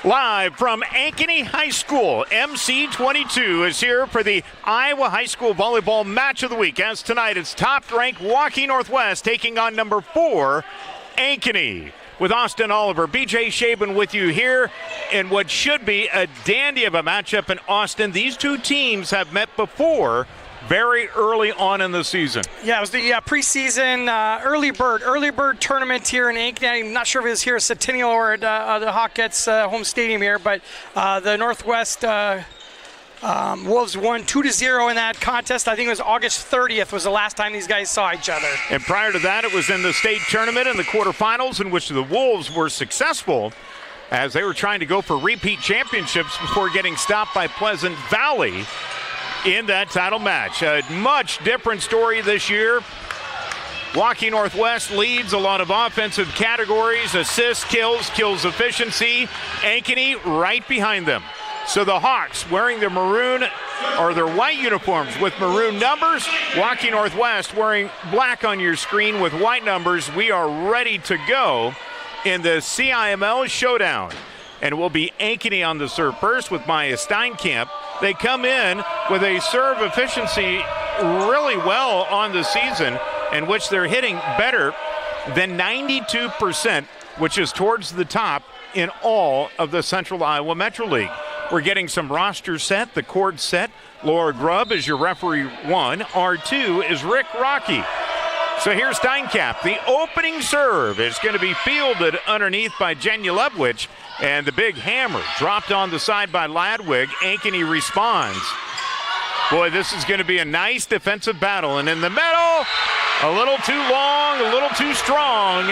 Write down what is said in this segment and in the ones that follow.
Live from Ankeny High School, MC22 is here for the Iowa High School Volleyball Match of the Week. As tonight, it's top-ranked Waukee Northwest taking on number 4, Ankeny. With Austin Oliver, BJ Shaban with you here in what should be a dandy of a matchup in Austin. These two teams have met before very early on in the season. Yeah, it was the preseason early bird tournament here in Ankeny. I'm not sure if it was here at Centennial or at the Hawkettes home stadium here, but the Northwest Wolves won 2-0 in that contest. I think it was August 30th was the last time these guys saw each other. And prior to that, it was in the state tournament in the quarterfinals in which the Wolves were successful as they were trying to go for repeat championships before getting stopped by Pleasant Valley in that title match. A much different story this year. Waukee Northwest leads a lot of offensive categories, assists, kills efficiency. Ankeny right behind them. So the Hawks wearing their maroon or their white uniforms with maroon numbers. Waukee Northwest wearing black on your screen with white numbers. We are ready to go in the CIML showdown. And it will be Ankeny on the serve first with Maya Steinkamp. They come in with a serve efficiency really well on the season, in which they're hitting better than 92%, which is towards the top in all of the Central Iowa Metro League. We're getting some roster set, the court set. Laura Grubb is your referee 1. R2 is Rick Rocky. So here's Steinkamp. The opening serve is going to be fielded underneath by Jenya Lebwich, and the big hammer dropped on the side by Ladwig. Ankeny responds. Boy, this is going to be a nice defensive battle. And in the middle, a little too long, a little too strong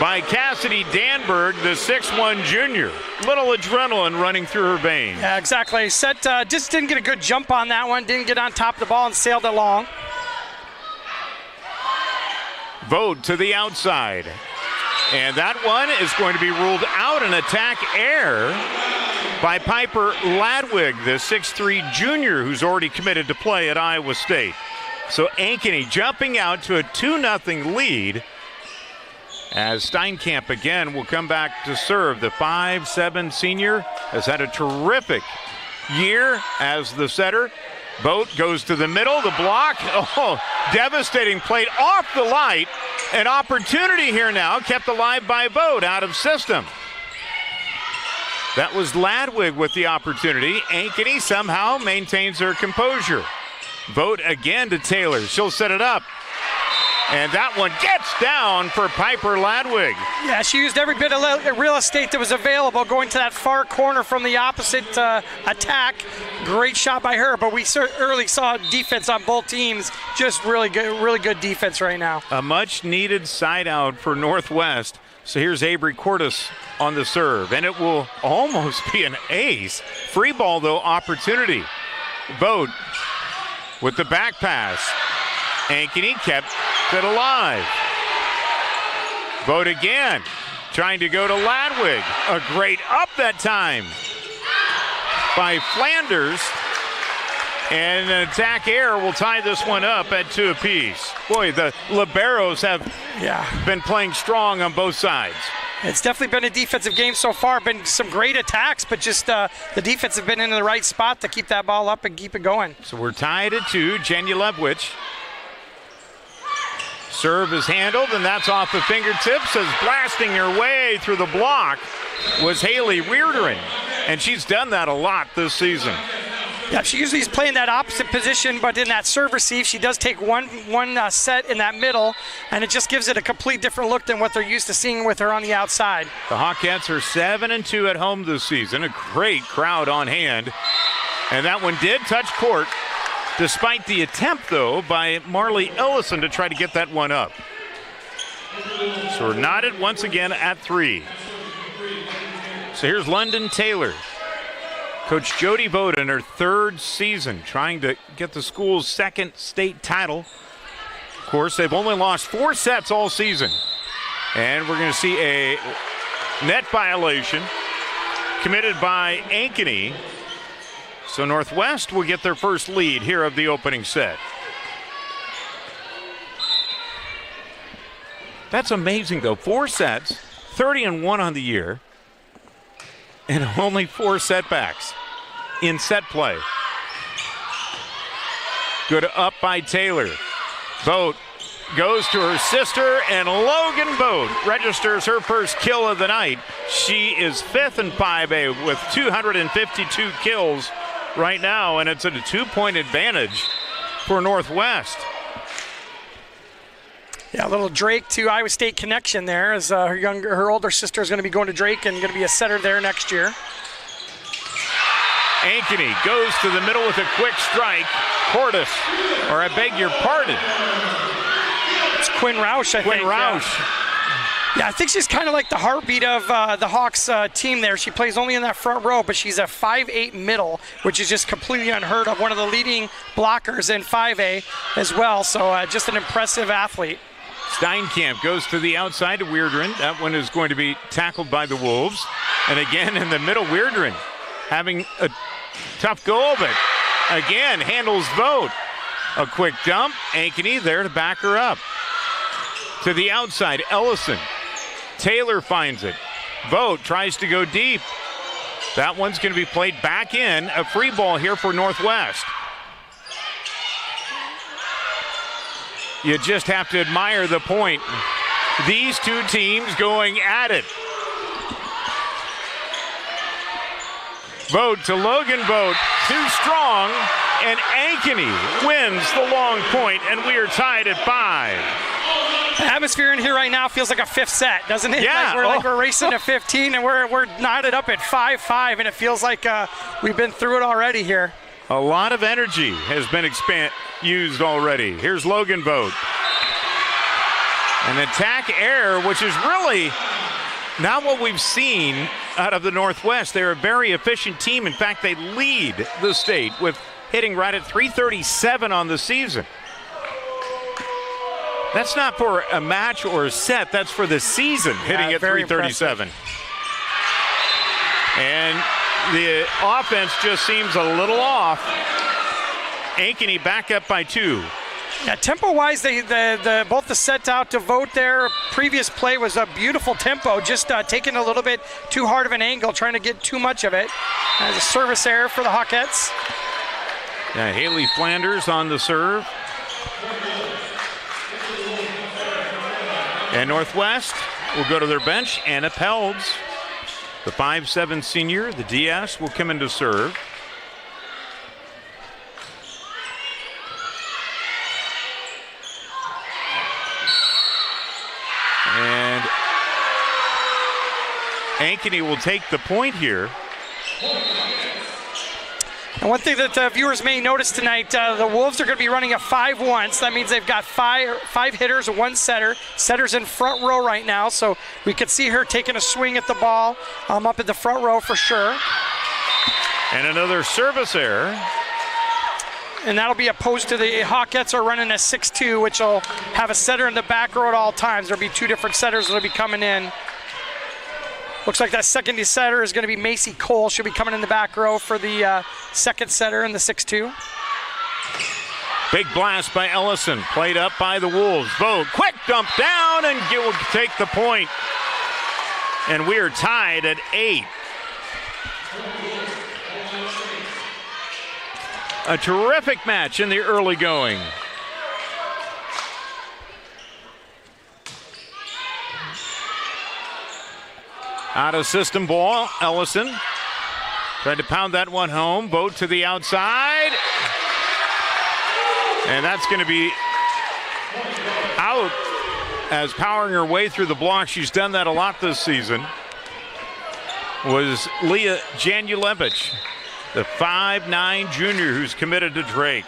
by Cassidy Danberg, the 6'1 junior. Little adrenaline running through her veins. Yeah, exactly. Set just didn't get a good jump on that one. Didn't get on top of the ball and sailed it long. Vote to the outside. And that one is going to be ruled out, an attack error by Piper Ladwig, the 6'3 junior who's already committed to play at Iowa State. So Ankeny jumping out to a 2-0 lead as Steinkamp again will come back to serve. The 5'7 senior has had a terrific year as the setter. Boat goes to the middle, the block. Oh, devastating plate off the light. An opportunity here now, kept alive by Boat, out of system. That was Ladwig with the opportunity. Ankeny somehow maintains her composure. Boat again to Taylor. She'll set it up. And that one gets down for Piper Ladwig. Yeah, she used every bit of real estate that was available going to that far corner from the opposite attack. Great shot by her, but we early saw defense on both teams. Just really good defense right now. A much-needed side out for Northwest. So here's Avery Cordes on the serve, and it will almost be an ace. Free ball, though, opportunity. Boat with the back pass. Ankeny kept it alive. Vote again, trying to go to Ladwig. A great up that time by Flanders. And an attack error will tie this one up at 2 apiece. Boy, the liberos have been playing strong on both sides. It's definitely been a defensive game so far. Been some great attacks, but just the defense have been in the right spot to keep that ball up and keep it going. So we're tied at 2. Jenya Lebwich. Serve is handled, and that's off the fingertips as blasting her way through the block was Haley Reardon, and she's done that a lot this season. Yeah, she usually is playing that opposite position, but in that serve receive, she does take one set in that middle, and it just gives it a complete different look than what they're used to seeing with her on the outside. The Hawkettes are 7-2 at home this season, a great crowd on hand, and that one did touch court. Despite the attempt, though, by Marley Ellison to try to get that one up. So we're knotted once again at 3. So here's London Taylor. Coach Jody Vogt in her 3rd season, trying to get the school's 2nd state title. Of course, they've only lost 4 sets all season. And we're going to see a net violation committed by Ankeny. So Northwest will get their first lead here of the opening set. That's amazing, though. 4 sets, 30-1 on the year. and only 4 setbacks in set play. Good up by Taylor. Vogt goes to her sister, and Logan Vogt registers her first kill of the night. She is 5th in 5A with 252 kills right now, and it's at a 2-point advantage for Northwest. Yeah, a little Drake to Iowa State connection there, as her older sister is going to be going to Drake and going to be a setter there next year. Ankeny goes to the middle with a quick strike. Portis, or I beg your pardon. It's Quinn Roush, I think. Quinn Roush. Yeah, I think she's kind of like the heartbeat of the Hawks team there. She plays only in that front row, but she's a 5'8" middle, which is just completely unheard of. One of the leading blockers in 5A as well, so just an impressive athlete. Steinkamp goes to the outside to Weirdren. That one is going to be tackled by the Wolves. And again in the middle, Weirdren having a tough goal, but again handles Vogt. A quick dump. Ankeny there to back her up. To the outside, Ellison. Taylor finds it. Vogt tries to go deep. That one's going to be played back in. A free ball here for Northwest. You just have to admire the point. These two teams going at it. Vogt to Logan Vogt, too strong, and Ankeny wins the long point, and we are tied at 5. The atmosphere in here right now feels like a 5th set, doesn't it? Yeah. Like we're racing to 15, and we're knotted up at 5-5, and it feels like we've been through it already here. A lot of energy has been used already. Here's Logan Vogt. An attack error, which is really not what we've seen out of the Northwest. They're a very efficient team. In fact, they lead the state with hitting right at .337 on the season. That's not for a match or a set. That's for the season, hitting at .337. And the offense just seems a little off. Ankeny back up by 2. Yeah, tempo-wise, both the set out to Vogt there. Previous play was a beautiful tempo, just taking a little bit too hard of an angle, trying to get too much of it. As a service error for the Hawkettes. Yeah, Haley Flanders on the serve. And Northwest will go to their bench. Anna Pelds, the 5'7" senior, the DS, will come in to serve. And Ankeny will take the point here. And one thing that viewers may notice tonight, the Wolves are going to be running a 5-1, so that means they've got five hitters and 1 setter. Setter's in front row right now, so we could see her taking a swing at the ball up in the front row for sure. And another service error. And that'll be opposed to the Hawkettes are running a 6-2, which will have a setter in the back row at all times. There'll be 2 different setters that'll be coming in. Looks like that second setter is going to be Macy Cole. She'll be coming in the back row for the second setter in the 6-2. Big blast by Ellison, played up by the Wolves. Vogt, quick dump down, and Gill will take the point. And we are tied at 8. A terrific match in the early going. Out of system ball, Ellison tried to pound that one home. Vogt to the outside. And that's going to be out as powering her way through the block. She's done that a lot this season. Was Leah Janulevich, the 5'9" junior who's committed to Drake.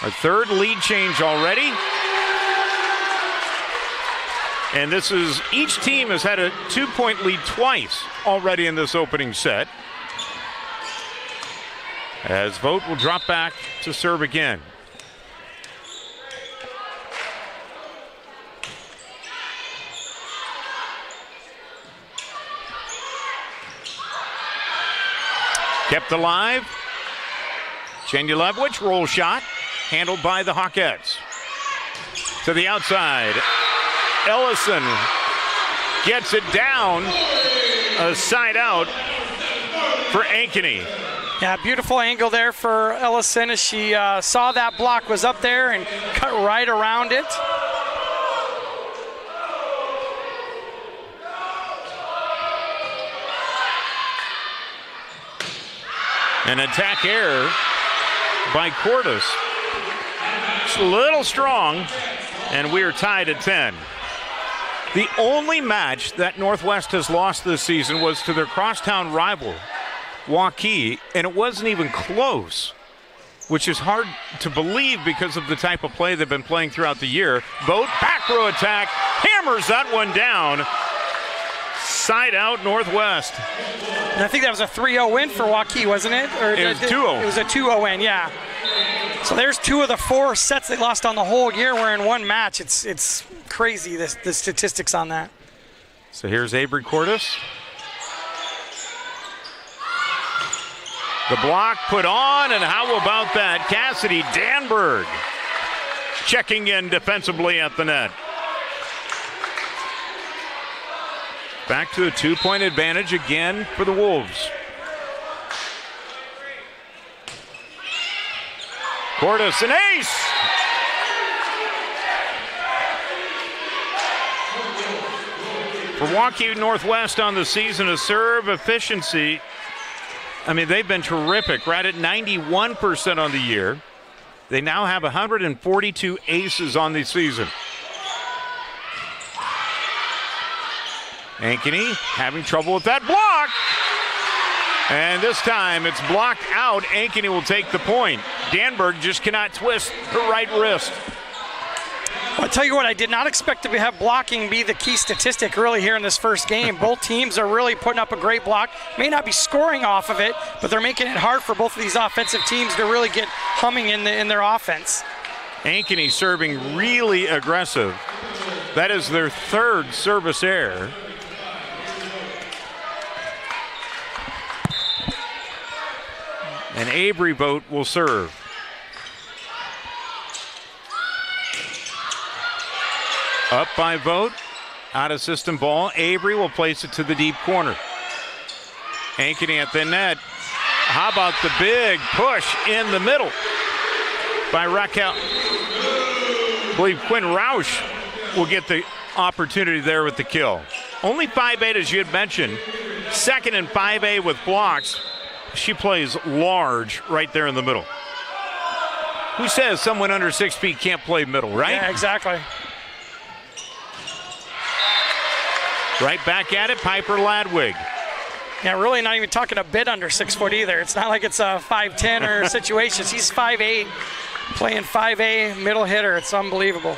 Our third lead change already. And this is, each team has had a 2-point lead twice already in this opening set. As Vogt will drop back to serve again. Kept alive. Janulevich, roll shot, handled by the Hawkettes. To the outside. Ellison gets it down. A side out for Ankeny. Yeah, beautiful angle there for Ellison as she saw that block was up there and cut right around it. An attack error by Cordes. It's a little strong, and we are tied at 10. The only match that Northwest has lost this season was to their crosstown rival, Waukee, and it wasn't even close, which is hard to believe because of the type of play they've been playing throughout the year. Boat, back row attack, hammers that one down. Side out Northwest. And I think that was a 3-0 win for Waukee, wasn't it? Or it was 2-0. It was a 2-0 win, yeah. So there's 2 of the 4 sets they lost on the whole year were in one match. It's crazy, the statistics on that. So here's Avery Cordes. The block put on, and how about that? Cassidy Danberg checking in defensively at the net. Back to a 2-point advantage again for the Wolves. Cordes, an ace! For Waukee Northwest on the season, a serve efficiency. I mean, they've been terrific, right at 91% on the year. They now have 142 aces on the season. Ankeny having trouble with that block. And this time it's blocked out. Ankeny will take the point. Danberg just cannot twist her right wrist. Well, I'll tell you what, I did not expect to have blocking be the key statistic really here in this first game. Both teams are really putting up a great block. May not be scoring off of it, but they're making it hard for both of these offensive teams to really get humming in their offense. Ankeny serving really aggressive. That is their 3rd service error. And Avery Vogt will serve. Up by Vogt, out of system ball. Avery will place it to the deep corner. Ankeny at the net. How about the big push in the middle by Raquel? I believe Quinn Roush will get the opportunity there with the kill. Only 5'8", as you had mentioned. Second in 5A with blocks. She plays large right there in the middle. Who says someone under 6 feet can't play middle, right? Yeah, exactly. Right back at it, Piper Ladwig. Yeah, really not even talking a bit under 6 foot either. It's not like it's a 5'10" or situation. He's 5'8", playing 5A, middle hitter. It's unbelievable.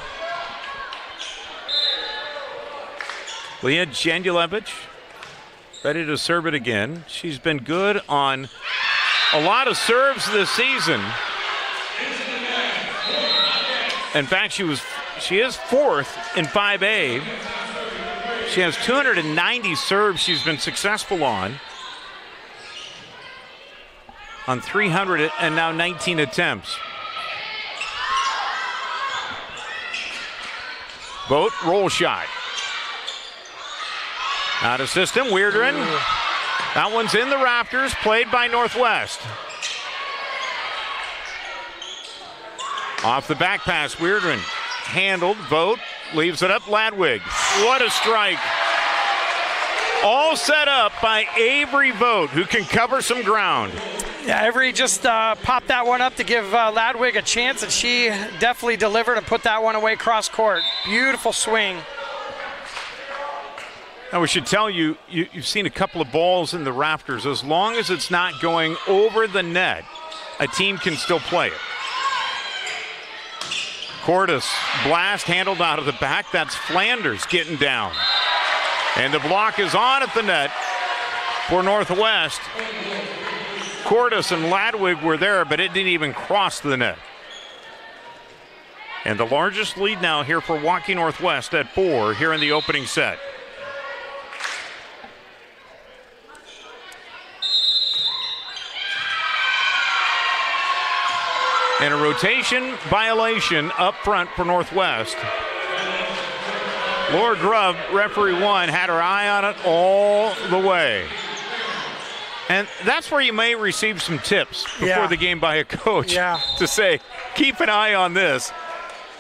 Leah Janulevich ready to serve it again. She's been good on a lot of serves this season. In fact, she is 4th in 5A. She has 290 serves she's been successful on 300 and now 19 attempts. Vogt, roll shot. Out of system, Weirdren. That one's in the rafters, played by Northwest. Off the back pass, Weirdren handled. Vogt leaves it up, Ladwig. What a strike. All set up by Avery Vogt, who can cover some ground. Yeah, Avery just popped that one up to give Ladwig a chance, and she definitely delivered and put that one away cross court. Beautiful swing. Now we should tell you, you've seen a couple of balls in the rafters. As long as it's not going over the net, a team can still play it. Cordes, blast handled out of the back. That's Flanders getting down. And the block is on at the net for Northwest. Cordes and Ladwig were there, but it didn't even cross the net. And the largest lead now here for Waukee Northwest at 4 here in the opening set. And a rotation violation up front for Northwest. Laura Grubb, referee 1, had her eye on it all the way. And that's where you may receive some tips before the game by a coach to say, keep an eye on this.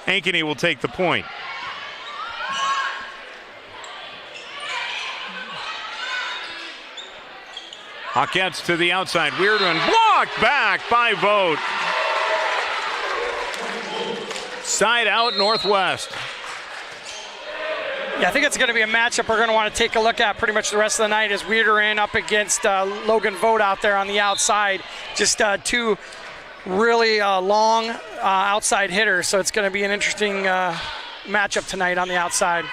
Ankeny will take the point. Hawkettes to the outside. Weird one. Blocked back by Vogt. Side out Northwest. Yeah, I think it's going to be a matchup we're going to want to take a look at pretty much the rest of the night as Weirder up against Logan Vogt out there on the outside. Just two really long outside hitters, so it's going to be an interesting matchup tonight on the outside.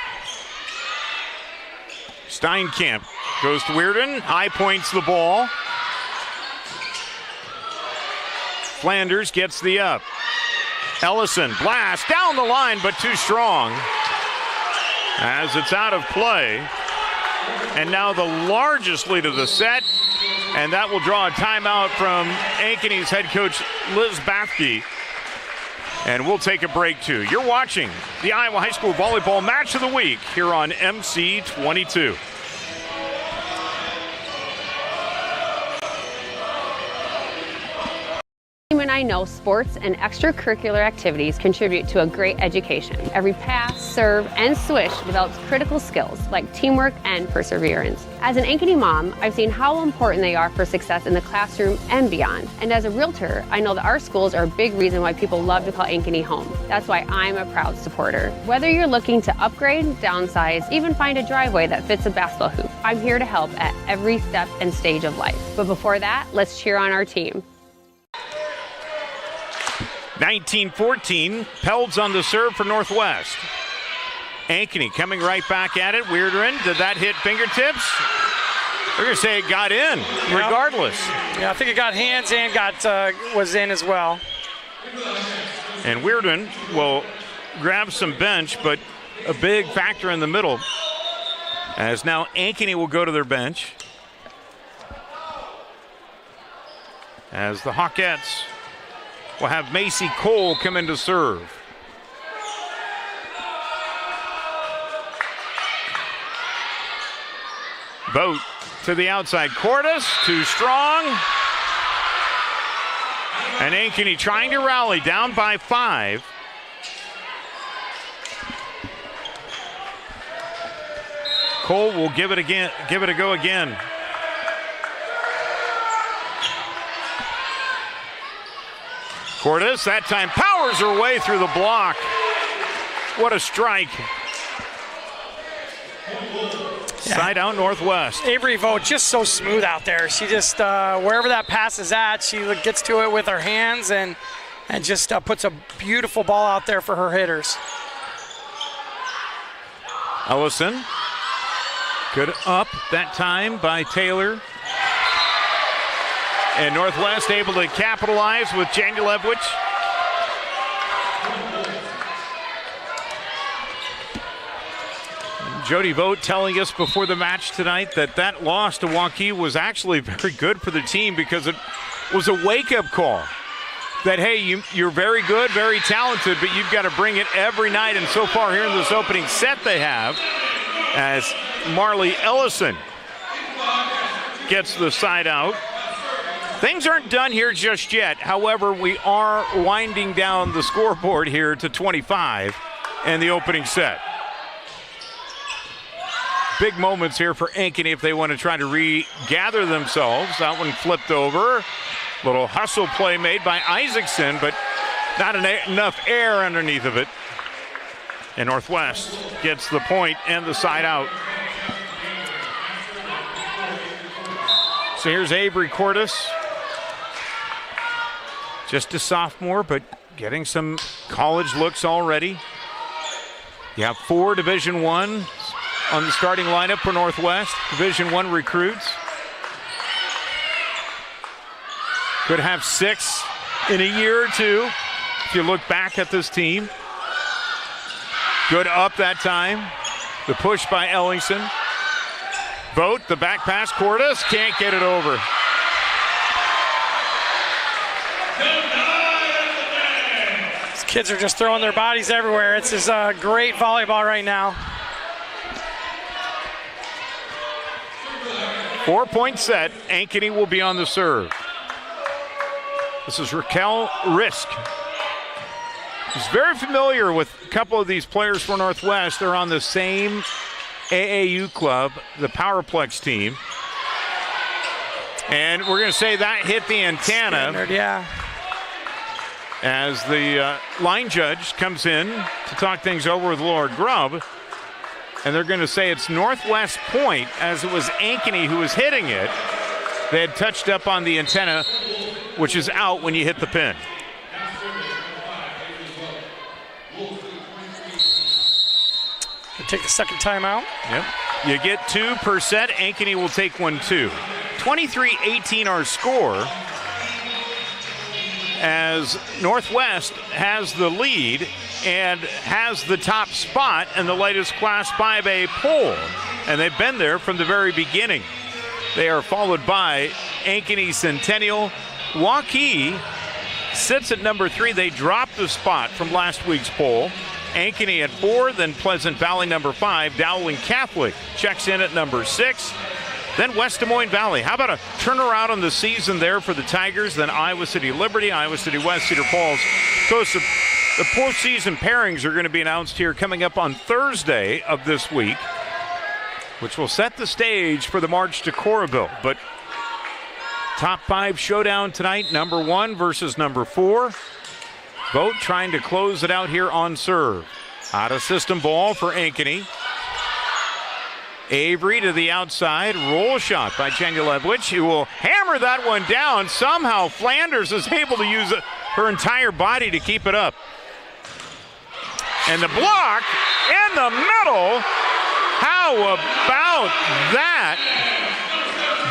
Steinkamp goes to Weirden, high points the ball. Flanders gets the up. Ellison, blast down the line, but too strong as it's out of play. And now the largest lead of the set, and that will draw a timeout from Ankeny's head coach Liz Bathke. And we'll take a break too. You're watching the Iowa High School Volleyball Match of the Week here on MC22. And I know sports and extracurricular activities contribute to a great education. Every pass, serve, and swish develops critical skills like teamwork and perseverance. As an Ankeny mom, I've seen how important they are for success in the classroom and beyond. And as a realtor, I know that our schools are a big reason why people love to call Ankeny home. That's why I'm a proud supporter. Whether you're looking to upgrade, downsize, even find a driveway that fits a basketball hoop, I'm here to help at every step and stage of life. But before that, let's cheer on our team. 19-14, Pelds on the serve for Northwest. Ankeny coming right back at it. Weirderen, did that hit fingertips? We're going to say it got in, regardless. Yeah, I think it got hands and was in as well. And Weirderen will grab some bench, but a big factor in the middle. As now Ankeny will go to their bench. As the Hawkettes will have Macy Cole come in to serve. Vogt to the outside. Cordes, too strong. And Ankeny trying to rally, down by 5. Cole will give it a go again. Cordes, that time, powers her way through the block. What a strike. Side out Northwest. Avery Vogt just so smooth out there. She just, wherever that pass is at, she gets to it with her hands and just puts a beautiful ball out there for her hitters. Ellison, good up that time by Taylor. And Northwest able to capitalize with Janulewicz. Jody Vogt telling us before the match tonight that loss to Waukee was actually very good for the team because it was a wake-up call. That, hey, you're very good, very talented, but you've got to bring it every night. And so far here in this opening set they have, as Marley Ellison gets the side out. Things aren't done here just yet. However, we are winding down the scoreboard here to 25 in the opening set. Big moments here for Ankeny if they want to try to regather themselves. That one flipped over. Little hustle play made by Isaacson, but not enough air underneath of it. And Northwest gets the point and the side out. So here's Avery Cordes. Just a sophomore, but getting some college looks already. You have 4 Division I on the starting lineup for Northwest. Division I recruits. Could have 6 in a year or two if you look back at this team. Good up that time. The push by Ellingson. Vogt, the back pass. Cordes can't get it over. These kids are just throwing their bodies everywhere. It's just great volleyball right now. 4-point set. Ankeny will be on the serve. This is Raquel Risk. She's very familiar with a couple of these players for Northwest. They're on the same AAU club, the Powerplex team. And we're going to say that hit the antenna. Standard, yeah. As the line judge comes in to talk things over with Lord Grubb. And they're going to say it's Northwest point, as it was Ankeny who was hitting it. They had touched up on the antenna, which is out when you hit the pin. Take the second timeout. Yep. You get 2 per set. Ankeny will take 1 too. 23-18 our score, as Northwest has the lead and has the top spot in the latest Class 5A poll. And they've been there from the very beginning. They are followed by Ankeny Centennial. Waukee sits at number 3. They dropped the spot from last week's poll. Ankeny at 4, then Pleasant Valley number 5. Dowling Catholic checks in at number 6. Then West Des Moines Valley. How about a turnaround on the season there for the Tigers? Then Iowa City Liberty, Iowa City West, Cedar Falls. The postseason pairings are going to be announced here coming up on Thursday of this week, which will set the stage for the march to Coralville. But top 5 showdown tonight, number 1 versus number 4. Vogt trying to close it out here on serve. Out of system ball for Ankeny. Avery to the outside. Roll shot by Janulewicz, who will hammer that one down. Somehow Flanders is able to use her entire body to keep it up. And the block in the middle. How about that?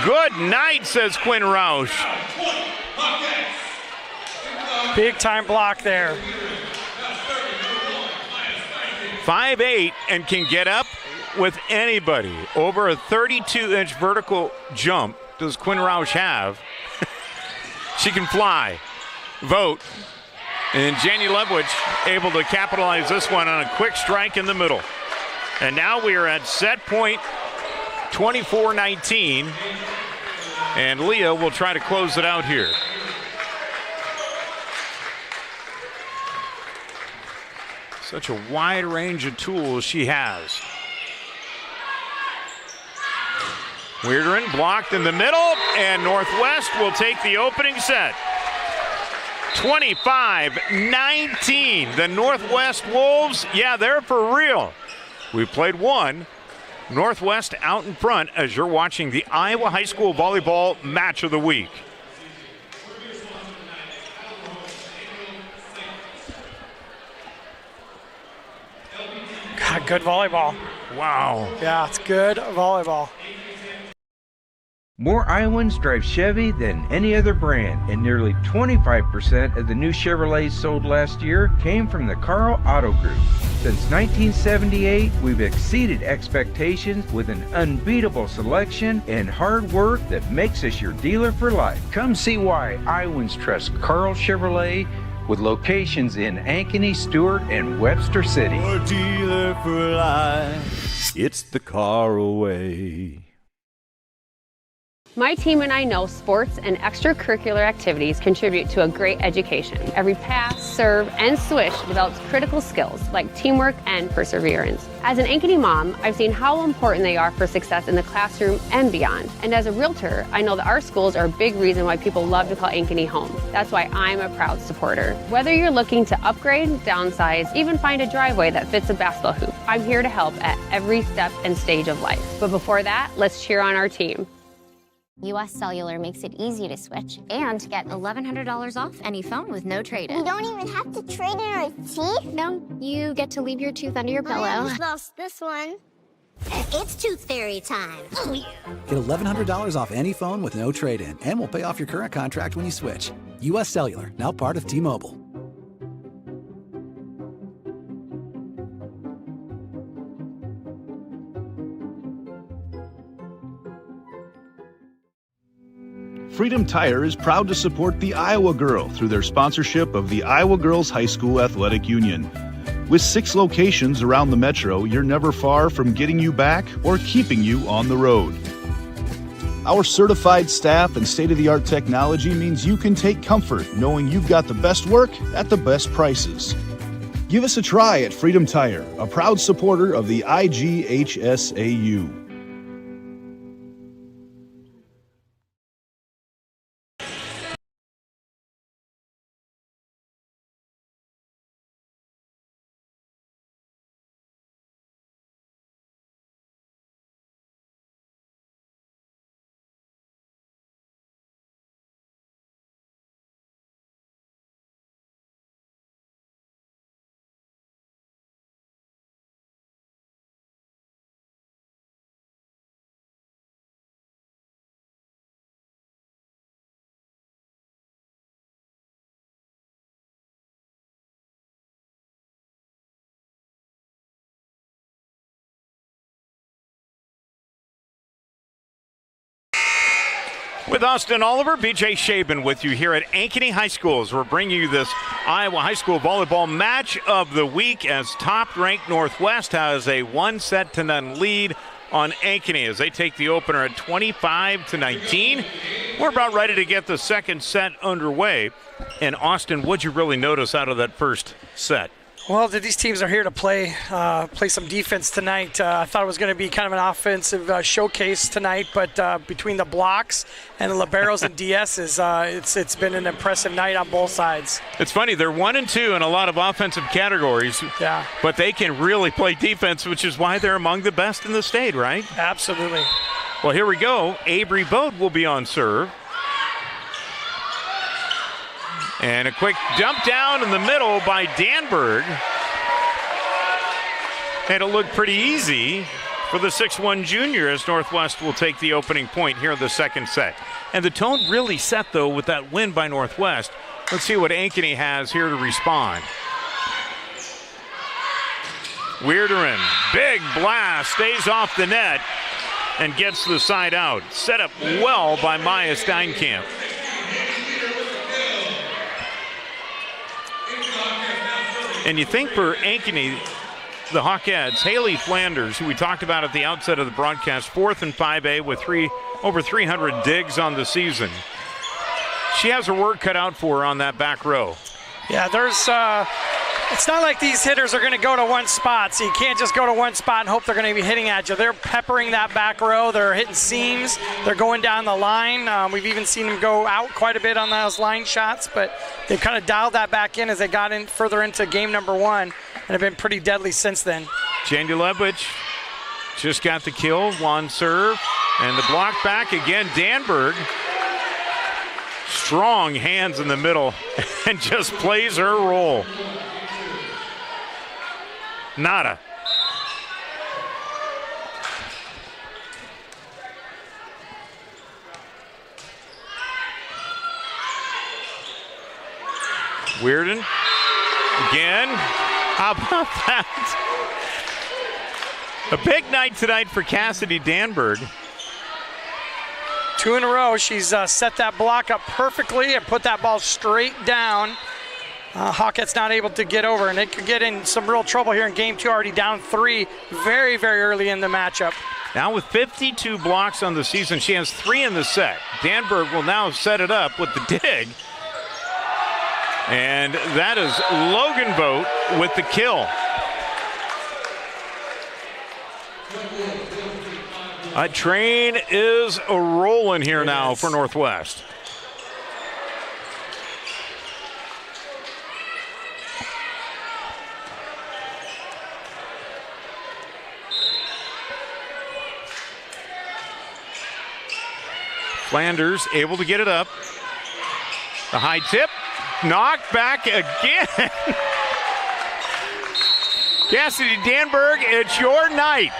Good night, says Quinn Roush. Big time block there. 5'8" and can get up with anybody. Over a 32-inch vertical jump does Quinn Roush have. She can fly. Vogt. And Janulewicz able to capitalize this one on a quick strike in the middle. And now we are at set point 24-19. And Leah will try to close it out here. Such a wide range of tools she has. Weirderen blocked in the middle, and Northwest will take the opening set. 25-19. The Northwest Wolves, yeah, they're for real. We played one. Northwest out in front as you're watching the Iowa High School Volleyball Match of the Week. God, good volleyball. Wow. Yeah, it's good volleyball. More Iowans drive Chevy than any other brand, and nearly 25% of the new Chevrolets sold last year came from the Carl Auto Group. Since 1978, we've exceeded expectations with an unbeatable selection and hard work that makes us your dealer for life. Come see why Iowans trust Carl Chevrolet, with locations in Ankeny, Stewart, and Webster City. Your dealer for life, it's the Carl way. My team and I know sports and extracurricular activities contribute to a great education. Every pass, serve, and swish develops critical skills like teamwork and perseverance. As an Ankeny mom, I've seen how important they are for success in the classroom and beyond. And as a realtor, I know that our schools are a big reason why people love to call Ankeny home. That's why I'm a proud supporter. Whether you're looking to upgrade, downsize, even find a driveway that fits a basketball hoop, I'm here to help at every step and stage of life. But before that, let's cheer on our team. US Cellular makes it easy to switch and get $1,100 off any phone with no trade-in. We don't even have to trade in our teeth? No, you get to leave your tooth under your pillow. I just lost this one. It's Tooth Fairy time. Oh, yeah. Get $1,100 off any phone with no trade-in, and we'll pay off your current contract when you switch. US Cellular, now part of T-Mobile. Freedom Tire is proud to support the Iowa Girl through their sponsorship of the Iowa Girls High School Athletic Union. With 6 locations around the metro, you're never far from getting you back or keeping you on the road. Our certified staff and state-of-the-art technology means you can take comfort knowing you've got the best work at the best prices. Give us a try at Freedom Tire, a proud supporter of the IGHSAU. With Austin Oliver, BJ Shaban with you here at Ankeny High School as we're bringing you this Iowa High School volleyball match of the week as top-ranked Northwest has a 1-0 lead on Ankeny as they take the opener at 25-19. We're about ready to get the second set underway. And Austin, what'd you really notice out of that first set? Well, these teams are here to play some defense tonight. I thought it was going to be kind of an offensive showcase tonight, but between the blocks and the liberos and DSs, it's been an impressive night on both sides. It's funny, they're 1-2 in a lot of offensive categories, but they can really play defense, which is why they're among the best in the state, right? Absolutely. Well, here we go. Avery Boat will be on serve. And a quick dump down in the middle by Danberg. And it'll look pretty easy for the 6'1 junior as Northwest will take the opening point here in the second set. And the tone really set, though, with that win by Northwest. Let's see what Ankeny has here to respond. Weirderin, big blast, stays off the net and gets the side out. Set up well by Maya Steinkamp. And you think for Ankeny, the Hawkettes, Haley Flanders, who we talked about at the outset of the broadcast, 4th in 5A with over 300 digs on the season. She has her work cut out for her on that back row. Yeah, it's not like these hitters are going to go to one spot, so you can't just go to one spot and hope they're going to be hitting at you. They're peppering that back row. They're hitting seams. They're going down the line. We've even seen them go out quite a bit on those line shots, but they've kind of dialed that back in as they got in further into game number 1 and have been pretty deadly since then. Janulevich just got the kill, one serve, and the block back again. Danberg, strong hands in the middle, and just plays her role. Nada. Weirden. Again. How about that? A big night tonight for Cassidy Danberg. 2 in a row. She's set that block up perfectly and put that ball straight down. Hawkettes not able to get over, and they could get in some real trouble here in game 2, already down 3 very, very early in the matchup. Now with 52 blocks on the season, she has 3 in the set. Danberg will now set it up with the dig. And that is Logan Vogt with the kill. A train is rolling here now for Northwest. Flanders able to get it up. The high tip, knocked back again. Cassidy Danberg, it's your night.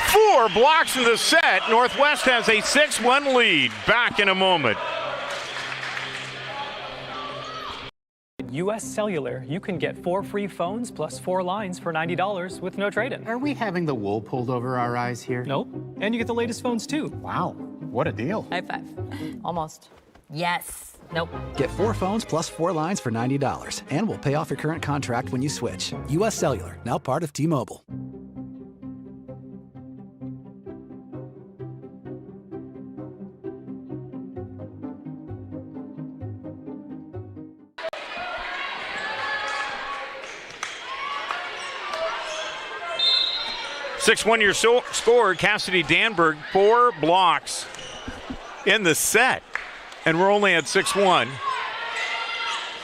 4 blocks in the set. Northwest has a 6-1 lead. Back in a moment. U.S. Cellular, you can get 4 free phones plus 4 lines for $90 with no trade-in. Are we having the wool pulled over our eyes here? Nope. And you get the latest phones too. Wow, what a deal. High five. Almost. Yes. Nope. Get 4 phones plus 4 lines for $90, and we'll pay off your current contract when you switch. U.S. Cellular, now part of T-Mobile. 6-1 your score. Cassidy Danberg, 4 blocks in the set. And we're only at 6-1.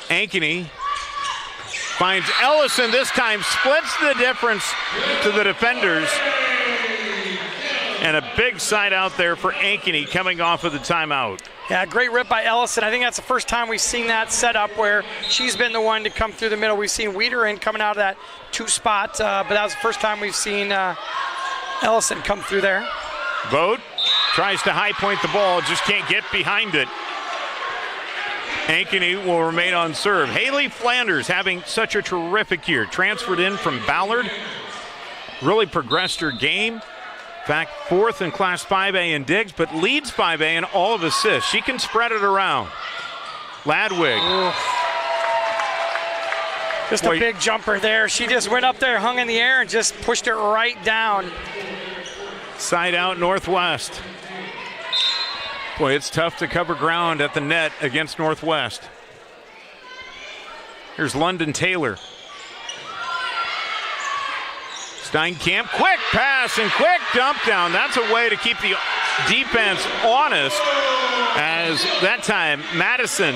Ankeny finds Ellison this time, splits the difference to the defenders. And a big side out there for Ankeny coming off of the timeout. Yeah, great rip by Ellison. I think that's the first time we've seen that setup where she's been the one to come through the middle. We've seen Wiederin coming out of that 2 spot, but that was the first time we've seen Ellison come through there. Vogt tries to high point the ball, just can't get behind it. Ankeny will remain on serve. Haley Flanders having such a terrific year. Transferred in from Ballard. Really progressed her game. In fact, 4th in Class 5A in digs, but leads 5A in all of assists. She can spread it around. Ladwig. Just a big jumper there. She just went up there, hung in the air, and just pushed it right down. Side out Northwest. Boy, it's tough to cover ground at the net against Northwest. Here's London Taylor. Steinkamp, quick pass and quick dump down. That's a way to keep the defense honest, as that time Madison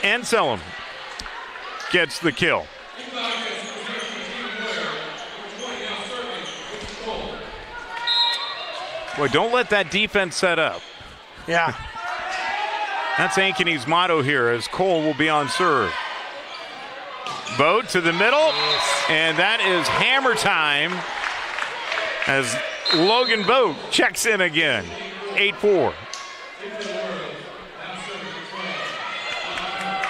Anselm gets the kill. Boy, don't let that defense set up. Yeah. That's Ankeny's motto here, as Cole will be on serve. Vogt to the middle, and that is hammer time as Logan Vogt checks in again. 8-4.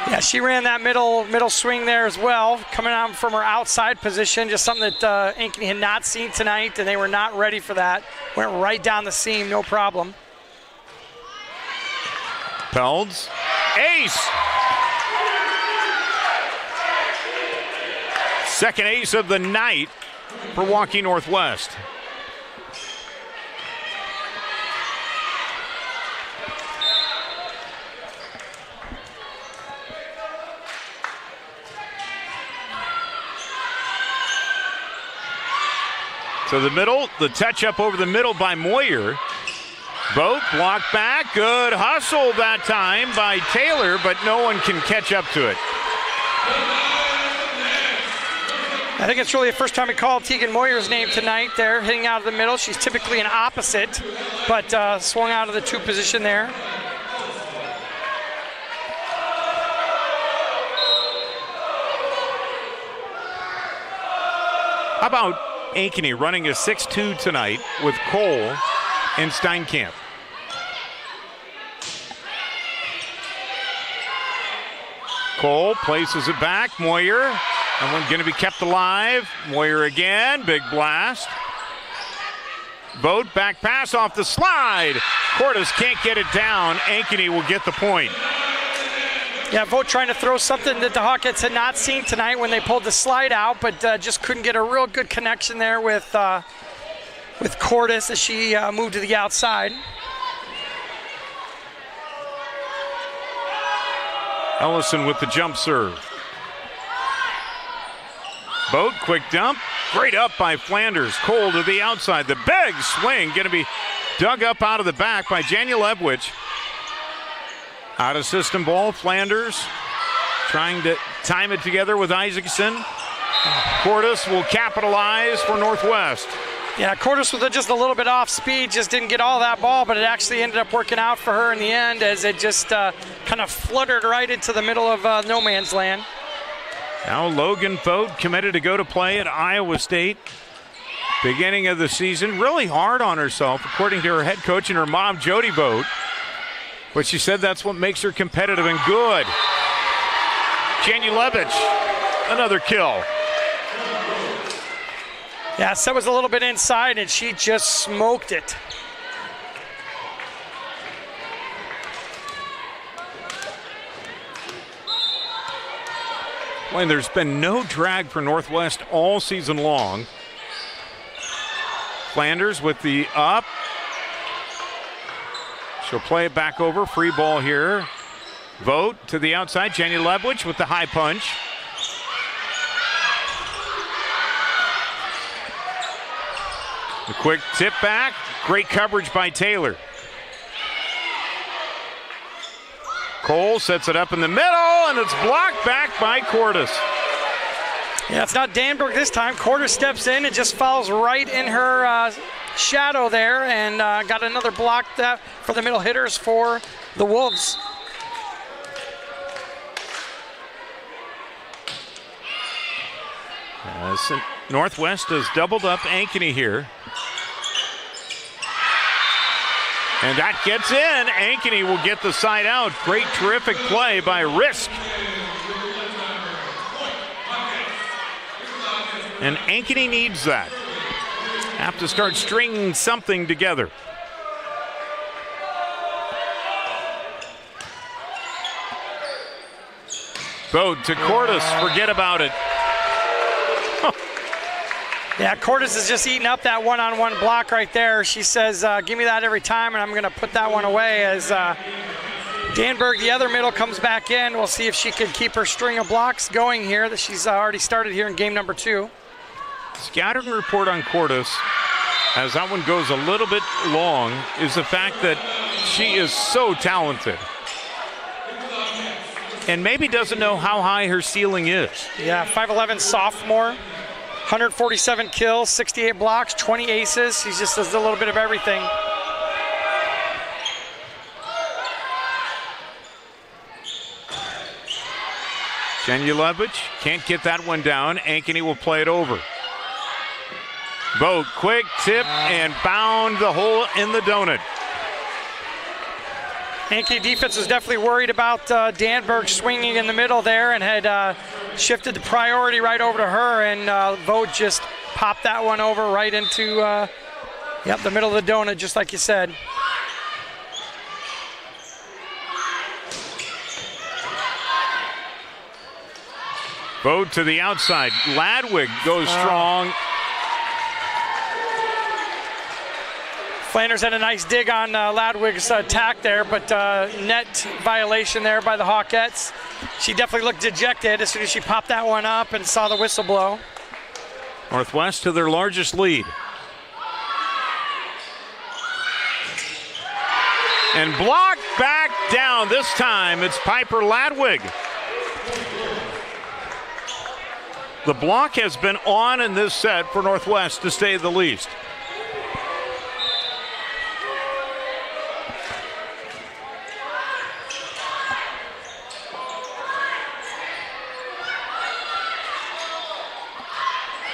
Yeah, she ran that middle swing there as well, coming out from her outside position, just something that Ankeny had not seen tonight, and they were not ready for that. Went right down the seam, no problem. Pelds, ace! Second ace of the night for Waukee Northwest. To the middle, the touch up over the middle by Moyer. Vogt blocked back, good hustle that time by Taylor, but no one can catch up to it. I think it's really the first time we called Tegan Moyer's name tonight there, hitting out of the middle. She's typically an opposite, but swung out of the 2 position there. How about Ankeny running a 6-2 tonight with Cole and Steinkamp? Cole places it back, Moyer. And one going to be kept alive. Moyer again, big blast. Vogt back pass off the slide. Cordes can't get it down. Ankeny will get the point. Yeah, Vogt trying to throw something that the Hawkettes had not seen tonight when they pulled the slide out, but just couldn't get a real good connection there with Cordes as she moved to the outside. Ellison with the jump serve. Vogt, quick dump. Great up by Flanders. Cole to the outside. The big swing going to be dug up out of the back by Jania Lebwich. Out of system ball. Flanders trying to time it together with Isaacson. Cordes will capitalize for Northwest. Yeah, Cordes with just a little bit off speed, just didn't get all that ball, but it actually ended up working out for her in the end as it just kind of fluttered right into the middle of no man's land. Now Logan Vogt committed to go to play at Iowa State. Beginning of the season, really hard on herself, according to her head coach and her mom, Jody Vogt. But she said that's what makes her competitive and good. Jania Lebwich, another kill. Yeah, set was a little bit inside, and she just smoked it. When there's been no drag for Northwest all season long. Flanders with the up. She'll play it back over. Free ball here. Vogt to the outside. Jania Lebwich with the high punch. The quick tip back. Great coverage by Taylor. Cole sets it up in the middle, and it's blocked back by Cordes. Yeah, it's not Danberg this time. Cordes steps in and just falls right in her shadow there, and got another block that for the middle hitters for the Wolves. Northwest has doubled up Ankeny here. And that gets in. Ankeny will get the side out. Great, terrific play by Risk. And Ankeny needs that. Have to start stringing something together. Bode to Cordes. Forget about it. Yeah, Cordes is just eating up that one-on-one block right there. She says, give me that every time, and I'm going to put that one away as Danberg, the other middle, comes back in. We'll see if she can keep her string of blocks going here that she's already started here in game number 2. Scouting report on Cordes, as that one goes a little bit long, is the fact that she is so talented and maybe doesn't know how high her ceiling is. Yeah, 5'11" sophomore. 147 kills, 68 blocks, 20 aces. He just does a little bit of everything. Janulevich can't get that one down. Ankeny will play it over. Bode, quick tip and bound the hole in the donut. Ankeny defense was definitely worried about Danberg swinging in the middle there and had shifted the priority right over to her, and Bode just popped that one over right into the middle of the donut, just like you said. Bode to the outside. Ladwig goes strong. Flanders had a nice dig on Ladwig's attack there, but net violation there by the Hawkettes. She definitely looked dejected as soon as she popped that one up and saw the whistle blow. Northwest to their largest lead. And blocked back down. This time it's Piper Ladwig. The block has been on in this set for Northwest, to say the least.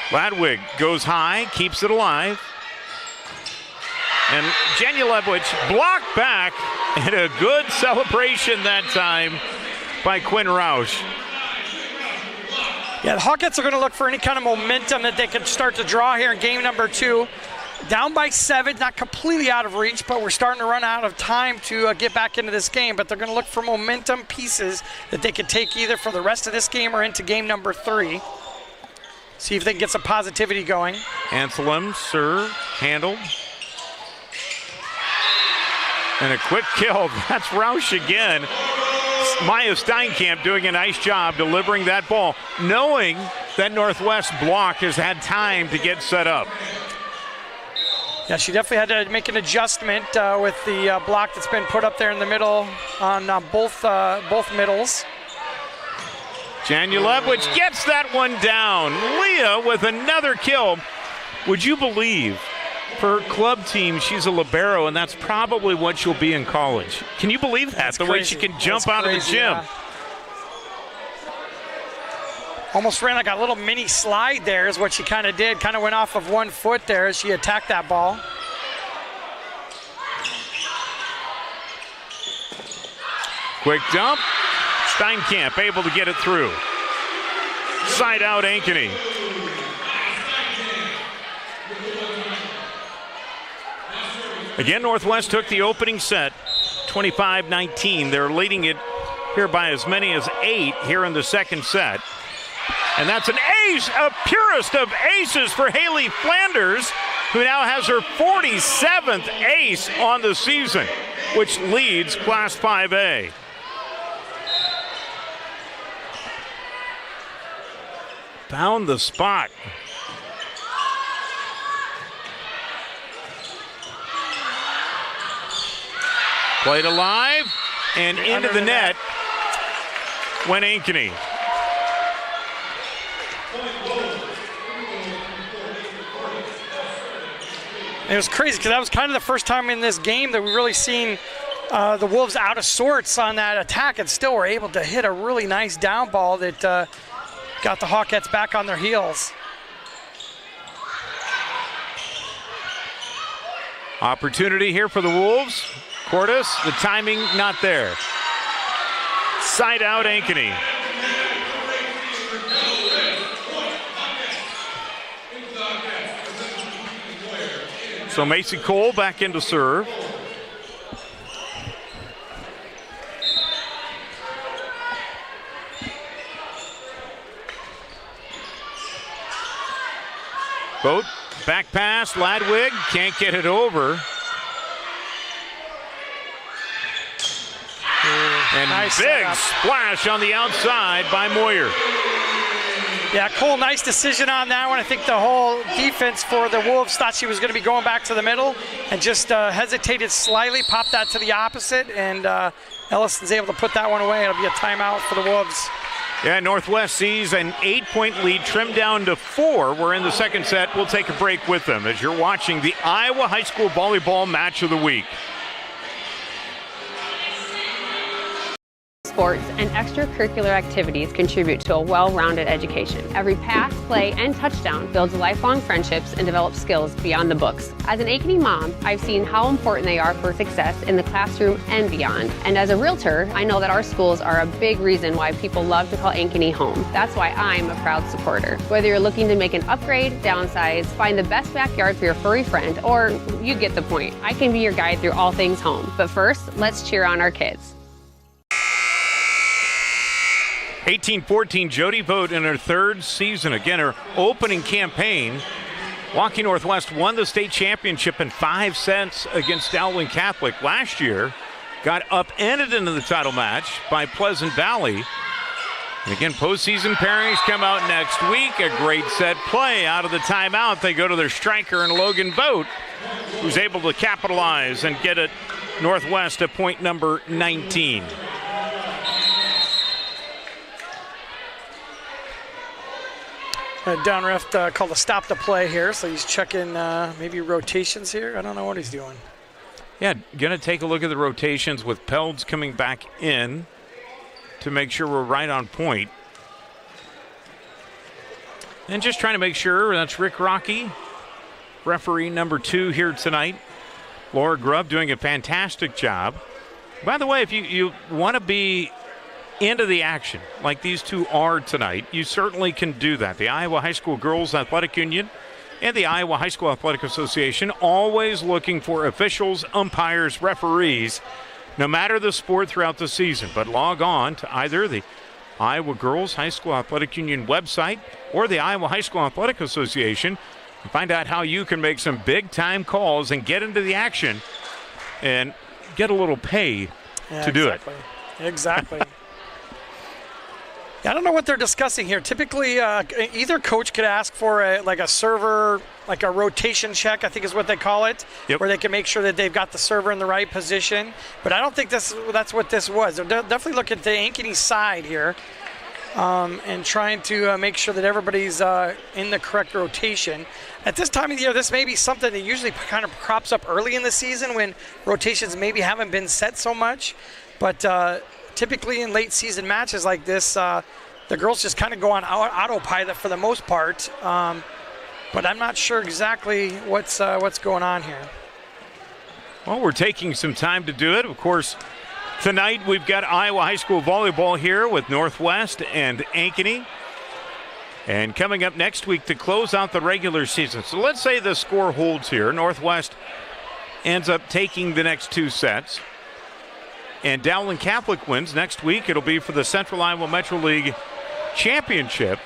Ladwig goes high, keeps it alive. And Janulevich blocked back, and a good celebration that time by Quinn Roush. Yeah, the Hawkettes are going to look for any kind of momentum that they can start to draw here in game number 2. Down by 7, not completely out of reach, but we're starting to run out of time to get back into this game. But they're going to look for momentum pieces that they can take either for the rest of this game or into game number 3. See if they can get some positivity going. Anselm, serve, handled. And a quick kill. That's Roush again. Maya Steinkamp doing a nice job delivering that ball, knowing that Northwest block has had time to get set up. Yeah, she definitely had to make an adjustment with the block that's been put up there in the middle on both middles. Janulevich gets that one down. Leah with another kill. Would you believe, for her club team, she's a libero, and that's probably what she'll be in college. Can you believe that? That's the crazy. Way she can jump out of the gym. Yeah. Almost ran like a little mini slide there is what she kind of did. Kind of went off of one foot there as she attacked that ball. Quick dump. Steinkamp able to get it through. Side out Ankeny. Again, Northwest took the opening set, 25-19. They're leading it here by as many as 8 here in the second set. And that's an ace, a purest of aces for Haley Flanders, who now has her 47th ace on the season, which leads Class 5A. Found the spot. Played alive and into the net went Ankeny. It was crazy because that was kind of the first time in this game that we really seen the Wolves out of sorts on that attack, and still were able to hit a really nice down ball that got the Hawkettes back on their heels. Opportunity here for the Wolves. Cordes, the timing not there. Side out Ankeny. So Macy Cole back into serve. Boat, back pass, Ladwig can't get it over. And nice big setup. splash on the outside by Moyer. Yeah, Cole, nice decision on that one. I think the whole defense for the Wolves thought she was going to be going back to the middle and just hesitated slightly, popped that to the opposite, and Ellison's able to put that one away. It'll be a timeout for the Wolves. Yeah, Northwest sees an 8-point lead trimmed down to 4. We're in the second set. We'll take a break with them as you're watching the Iowa High School Volleyball Match of the Week. Sports and extracurricular activities contribute to a well-rounded education. Every pass, play, and touchdown builds lifelong friendships and develops skills beyond the books. As an Ankeny mom, I've seen how important they are for success in the classroom and beyond. And as a realtor, I know that our schools are a big reason why people love to call Ankeny home. That's why I'm a proud supporter. Whether you're looking to make an upgrade, downsize, find the best backyard for your furry friend, or you get the point, I can be your guide through all things home. But first, let's cheer on our kids. 18-14, Jody Vogt in her third season. Again, her opening campaign. Waukee Northwest won the state championship in 5 sets against Dowling Catholic last year. Got upended into the title match by Pleasant Valley. And again, postseason pairings come out next week. A great set play out of the timeout. They go to their striker in Logan Vogt, who's able to capitalize and get it Northwest at point number 19. Down ref called a stop the play here, so he's checking maybe rotations here. I don't know what he's doing. Yeah, going to take a look at the rotations with Pelds coming back in to make sure we're right on point. And just trying to make sure that's Rick Rocky, referee number 2 here tonight. Laura Grubb doing a fantastic job. By the way, if you want to be into the action like these two are tonight, you certainly can do that. The Iowa High School Girls Athletic Union and the Iowa High School Athletic Association always looking for officials, umpires, referees, no matter the sport throughout the season. But log on to either the Iowa Girls High School Athletic Union website or the Iowa High School Athletic Association and find out how you can make some big-time calls and get into the action and get a little pay to do it. Exactly. I don't know what they're discussing here. Typically, either coach could ask for a server, like a rotation check, I think is what they call it, where they can make sure that they've got the server in the right position. But I don't think that's what this was. They're definitely looking at the Ankeny side here and trying to make sure that everybody's in the correct rotation. At this time of the year, this may be something that usually kind of crops up early in the season when rotations maybe haven't been set so much. But typically in late season matches like this, the girls just kind of go on autopilot for the most part. But I'm not sure exactly what's going on here. Well, we're taking some time to do it. Of course, tonight we've got Iowa High School Volleyball here with Northwest and Ankeny. And coming up next week to close out the regular season. So let's say the score holds here. Northwest ends up taking the next 2 sets. And Dowling Catholic wins next week. It'll be for the Central Iowa Metro League Championship.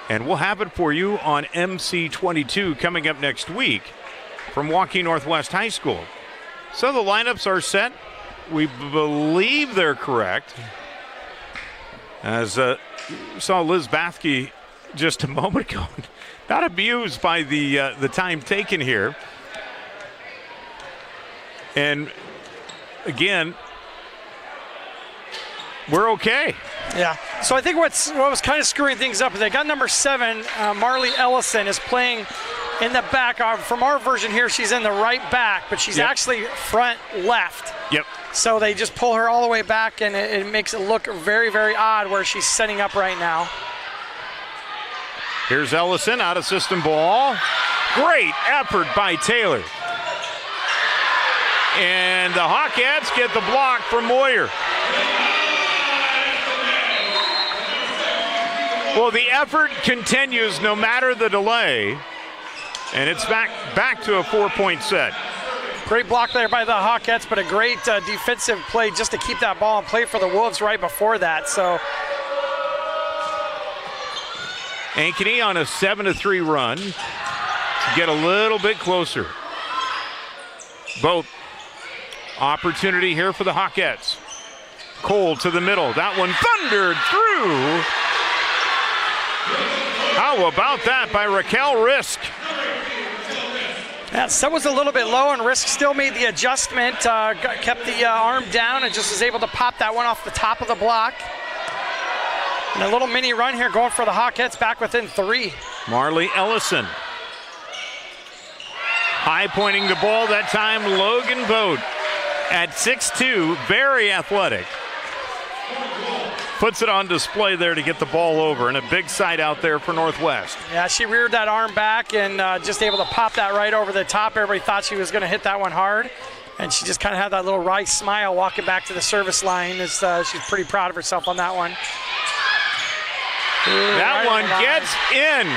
And we'll have it for you on MC22 coming up next week from Waukee Northwest High School. So the lineups are set. We believe they're correct. As saw Liz Bathke just a moment ago, not abused by the time taken here. And again, we're okay. Yeah. So I think what was kind of screwing things up is they got number 7, Marley Ellison, is playing in the back. From our version here, she's in the right back, but she's actually front left. Yep. So they just pull her all the way back, and it makes it look very, very odd where she's setting up right now. Here's Ellison, out of system ball. Great effort by Taylor. And the Hawkettes get the block from Moyer. Well, the effort continues no matter the delay, and it's back to a 4-point set. Great block there by the Hawkettes, but a great defensive play just to keep that ball in play for the Wolves right before that. So Ankeny on a 7-3 run to get a little bit closer. Both opportunity here for the Hawkettes. Cole to the middle. That one thundered through. How about that by Raquel Risk? That set was a little bit low, and Risk still made the adjustment, kept the arm down, and just was able to pop that one off the top of the block. And a little mini run here going for the Hawkettes, back within 3. Marley Ellison. High pointing the ball that time, Logan Vogt at 6'2", very athletic. Puts it on display there to get the ball over, and a big side out there for Northwest. Yeah, she reared that arm back and just able to pop that right over the top. Everybody thought she was going to hit that one hard, and she just kind of had that little wry smile walking back to the service line. She's pretty proud of herself on that one. That one gets in.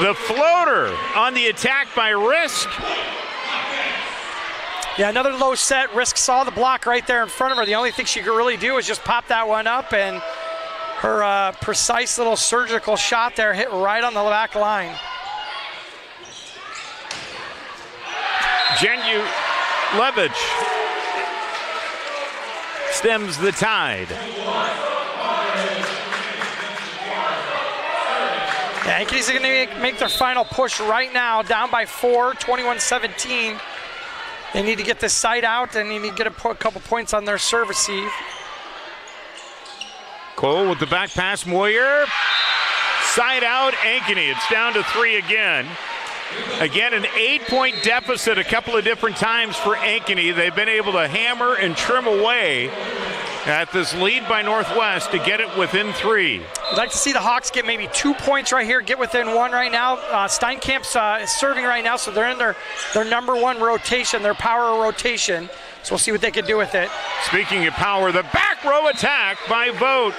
The floater on the attack by Risk. Yeah, another low set. Risk saw the block right there in front of her. The only thing she could really do is just pop that one up, and her precise little surgical shot there hit right on the back line. Jenu Levich stems the tide. Yeah, Yankees are going to make their final push right now, down by 4, 21-17. They need to get this side out, and they need to get a couple points on their serve receive. Cole with the back pass, Moyer. Side out, Ankeny. It's down to 3 again. Again, an 8-point deficit a couple of different times for Ankeny. They've been able to hammer and trim away at this lead by Northwest to get it within 3. I'd like to see the Hawks get maybe 2 points right here, get within 1 right now. Steinkamp's is serving right now, so they're in their number 1 rotation, their power rotation. So we'll see what they can do with it. Speaking of power, the back row attack by Vogt.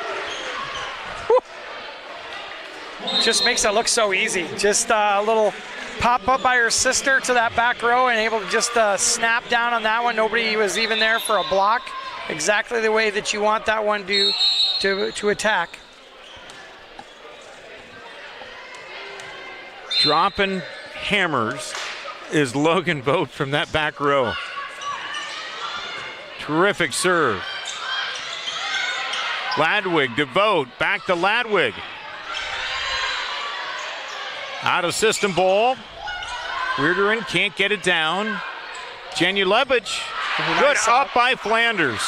Just makes it look so easy. Just a little pop up by her sister to that back row and able to just snap down on that one. Nobody was even there for a block. Exactly the way that you want that one to attack. Dropping hammers is Logan Vogt from that back row. Terrific serve. Ladwig to Vogt, back to Ladwig. Out of system ball. Weirderin can't get it down. Jenu Levich, good up by Flanders.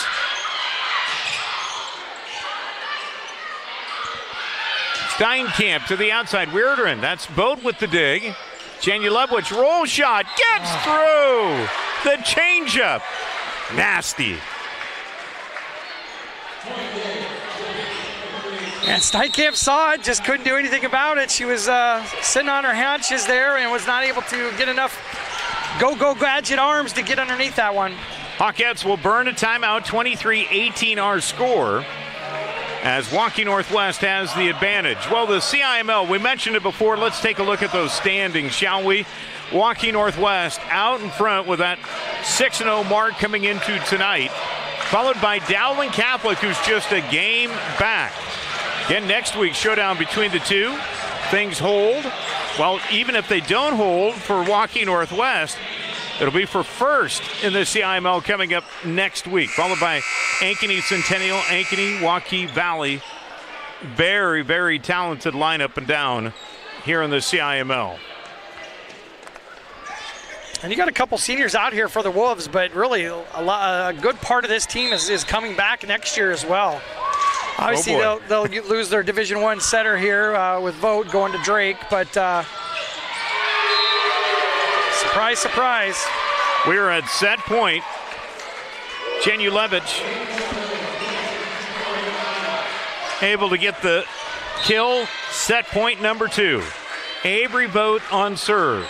Steinkamp to the outside. Weirderin, that's Vogt with the dig. Jenu Levich, roll shot, gets through. The changeup, nasty. And Steinkamp saw it, just couldn't do anything about it. She was sitting on her haunches there and was not able to get enough go gadget arms to get underneath that one. Hawkettes will burn a timeout, 23-18 our score, as Waukee Northwest has the advantage. Well, the CIML, we mentioned it before. Let's take a look at those standings, shall we? Waukee Northwest out in front with that 6-0 mark coming into tonight, followed by Dowling Catholic, who's just a game back. Again, next week, showdown between the two. Things hold. Well, even if they don't hold for Waukee Northwest, it'll be for first in the CIML coming up next week, followed by Ankeny Centennial, Ankeny, Waukee Valley. Very, very talented lineup and down here in the CIML. And you got a couple seniors out here for the Wolves, but really a good part of this team is coming back next year as well. Obviously, they'll lose their Division I setter here with Vogt going to Drake, but surprise, surprise. We're at set point. Janulevich able to get the kill. Set point number 2. Avery Vogt on serve.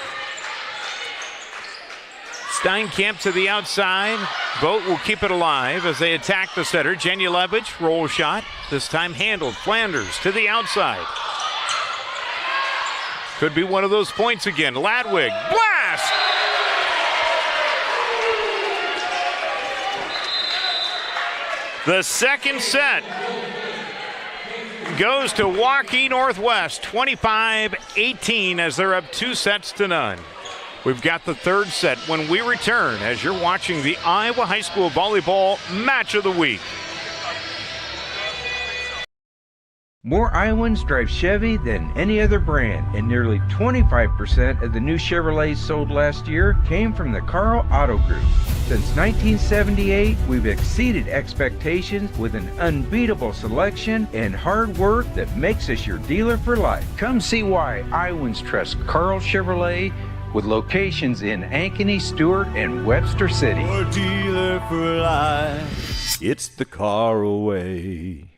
Steinkamp to the outside. Vogt will keep it alive as they attack the setter. Janulevich, roll shot. This time handled. Flanders to the outside. Could be one of those points again. Ladwig, blast! The second set goes to Waukee Northwest, 25-18 as they're up 2-0. We've got the third set when we return as you're watching the Iowa High School Volleyball Match of the Week. More Iowans drive Chevy than any other brand, and nearly 25% of the new Chevrolets sold last year came from the Carl Auto Group. Since 1978, we've exceeded expectations with an unbeatable selection and hard work that makes us your dealer for life. Come see why Iowans trust Carl Chevrolet, with locations in Ankeny, Stewart, and Webster City. Your dealer for life. It's the Carl-O-Way.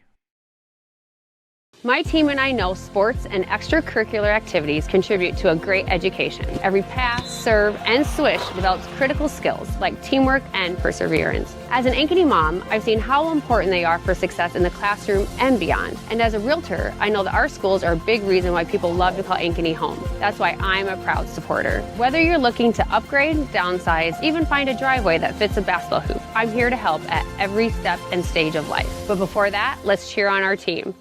My team and I know sports and extracurricular activities contribute to a great education. Every pass, serve, and swish develops critical skills like teamwork and perseverance. As an Ankeny mom, I've seen how important they are for success in the classroom and beyond. And as a realtor, I know that our schools are a big reason why people love to call Ankeny home. That's why I'm a proud supporter. Whether you're looking to upgrade, downsize, even find a driveway that fits a basketball hoop, I'm here to help at every step and stage of life. But before that, let's cheer on our team.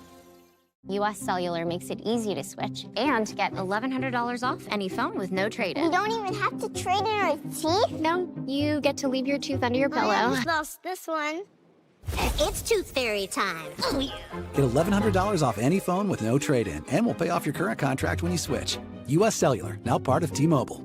US Cellular makes it easy to switch and get $1,100 off any phone with no trade-in. We don't even have to trade in our teeth? No, you get to leave your tooth under your pillow. I lost this one. It's Tooth Fairy time. Oh, yeah. Get $1,100 off any phone with no trade-in, and we'll pay off your current contract when you switch. US Cellular, now part of T-Mobile.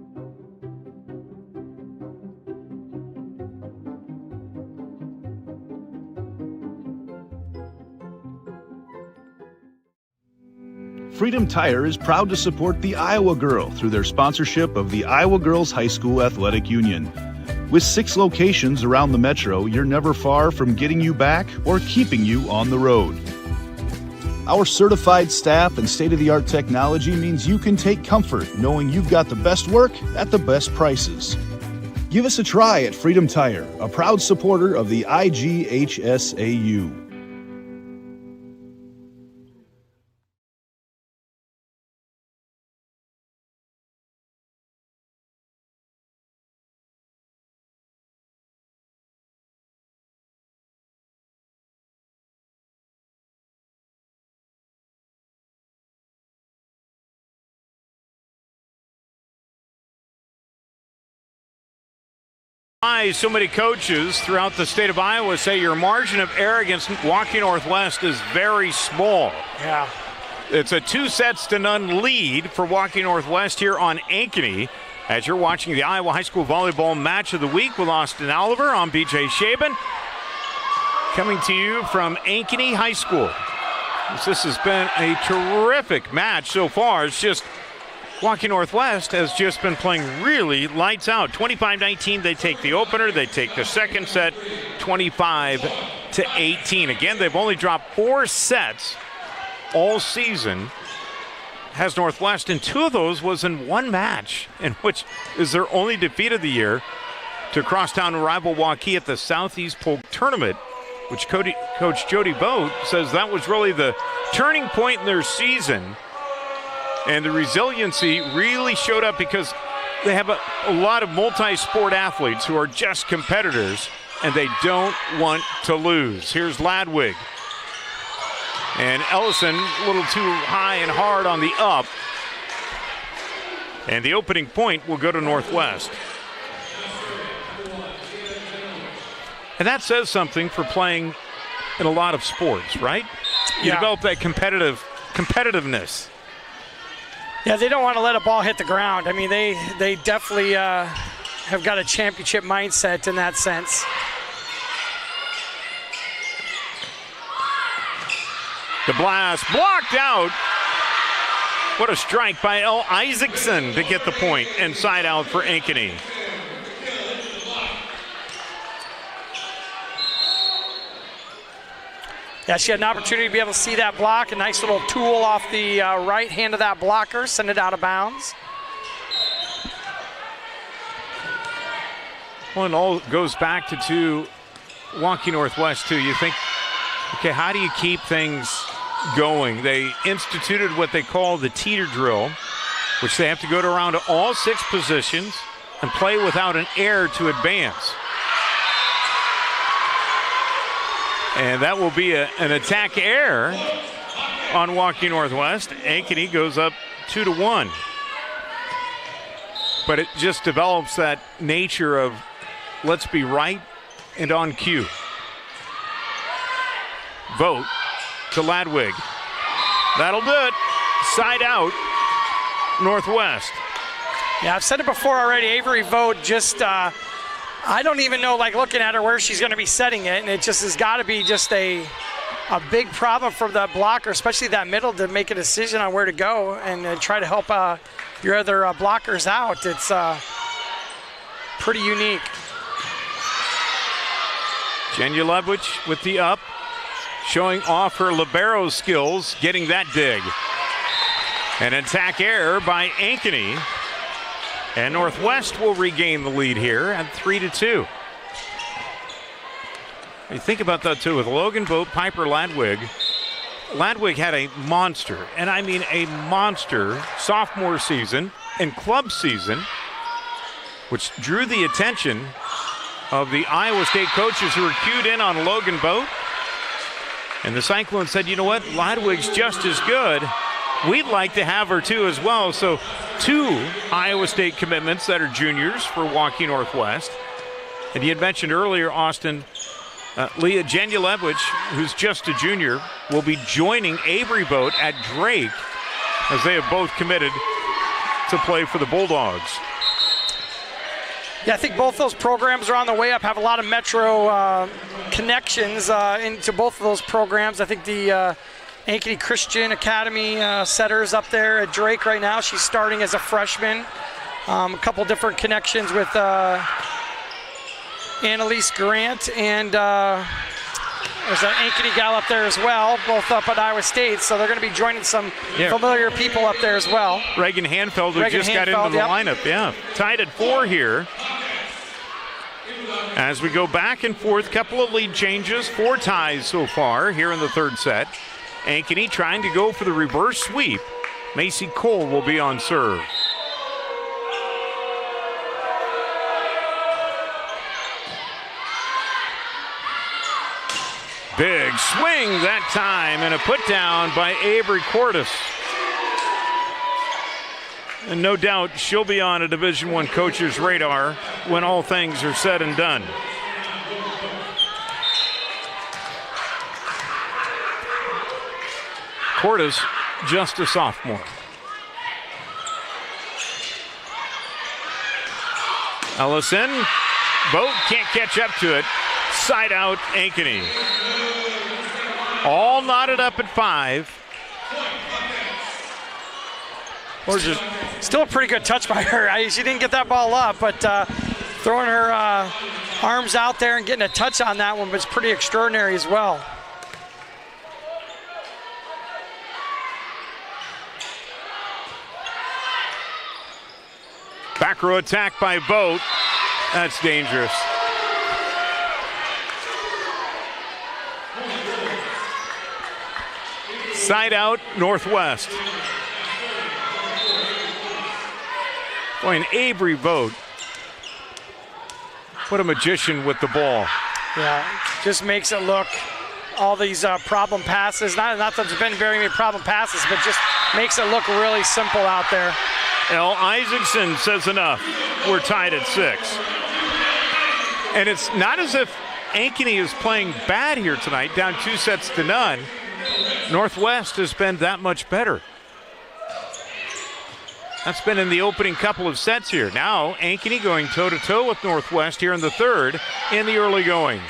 Freedom Tire is proud to support the Iowa Girl through their sponsorship of the Iowa Girls High School Athletic Union. With 6 locations around the metro, you're never far from getting you back or keeping you on the road. Our certified staff and state-of-the-art technology means you can take comfort knowing you've got the best work at the best prices. Give us a try at Freedom Tire, a proud supporter of the IGHSAU. Why so many coaches throughout the state of Iowa say your margin of error against Waukee Northwest is very small. Yeah. It's a 2-0 lead for Waukee Northwest here on Ankeny. As you're watching the Iowa High School Volleyball Match of the Week with Austin Oliver, I'm BJ Shaban. Coming to you from Ankeny High School. This has been a terrific match so far. It's just Waukee Northwest has just been playing really lights out. 25-19, they take the opener. They take the second set, 25-18. Again, they've only dropped 4 sets all season. Has Northwest, and 2 of those was in one match, in which is their only defeat of the year to crosstown rival Waukee at the Southeast Polk Tournament, which Coach Jody Vogt says that was really the turning point in their season. And the resiliency really showed up because they have a lot of multi-sport athletes who are just competitors, and they don't want to lose. Here's Ladwig. And Ellison a little too high and hard on the up. And the opening point will go to Northwest. And that says something for playing in a lot of sports, right? You develop that competitiveness. Yeah, they don't want to let a ball hit the ground. I mean, they definitely have got a championship mindset in that sense. The blast blocked out. What a strike by L. Isaacson to get the point, and side out for Ankeny. Yeah, she had an opportunity to be able to see that block. A nice little tool off the right hand of that blocker, send it out of bounds. Well, it all goes back to Waukee Northwest, too. You think, okay, how do you keep things going? They instituted what they call the teeter drill, which they have to go around to all 6 positions and play without an error to advance. And that will be an attack error on Waukee Northwest. Ankeny goes up 2-1. But it just develops that nature of let's be right and on cue. Vote to Ladwig. That'll do it. Side out, Northwest. Yeah, I've said it before already. Avery Vogt just, I don't even know, like looking at her, where she's going to be setting it. And it just has got to be just a big problem for the blocker, especially that middle, to make a decision on where to go and try to help your other blockers out. It's pretty unique. Jenya Lebwich with the up, showing off her libero skills, getting that dig. An attack error by Ankeny. And Northwest will regain the lead here at 3-2. You think about that too with Logan Vogt, Piper Ladwig. Ladwig had a monster, and I mean a monster, sophomore season and club season, which drew the attention of the Iowa State coaches who were cued in on Logan Vogt. And the Cyclones said, you know what, Ladwig's just as good. We'd like to have her too as well. So 2 Iowa State commitments that are juniors for Waukee Northwest. And you had mentioned earlier, Austin, Leah Jenya Lebwich, who's just a junior, will be joining Avery Vogt at Drake as they have both committed to play for the Bulldogs. Yeah, I think both those programs are on the way up, have a lot of metro connections into both of those programs. I think the Ankeny Christian Academy setters up there at Drake right now. She's starting as a freshman. A couple different connections with Annalise Grant and there's an Ankeny gal up there as well, both up at Iowa State. So they're going to be joining some familiar people up there as well. Reagan Hanfeld, who just got into the lineup. Yeah, tied at 4 here. As we go back and forth, couple of lead changes, 4 ties so far here in the 3rd set. Ankeny trying to go for the reverse sweep. Macy Cole will be on serve. Big swing that time, and a put down by Avery Cordes. And no doubt she'll be on a Division I coach's radar when all things are said and done. Cordes, just a sophomore. Ellison, Vogt can't catch up to it. Side out, Ankeny. All knotted up at 5. Still a pretty good touch by her. She didn't get that ball up, but throwing her arms out there and getting a touch on that one was pretty extraordinary as well. Back row attack by Vogt. That's dangerous. Side out, Northwest. Boy, and Avery Vogt, what a magician with the ball. Yeah, just makes it look, all these problem passes, not that there's been very many problem passes, but just makes it look really simple out there. L. Isaacson says enough. We're tied at 6. And it's not as if Ankeny is playing bad here tonight, down 2-0. Northwest has been that much better. That's been in the opening couple of sets here. Now, Ankeny going toe-to-toe with Northwest here in the third in the early going.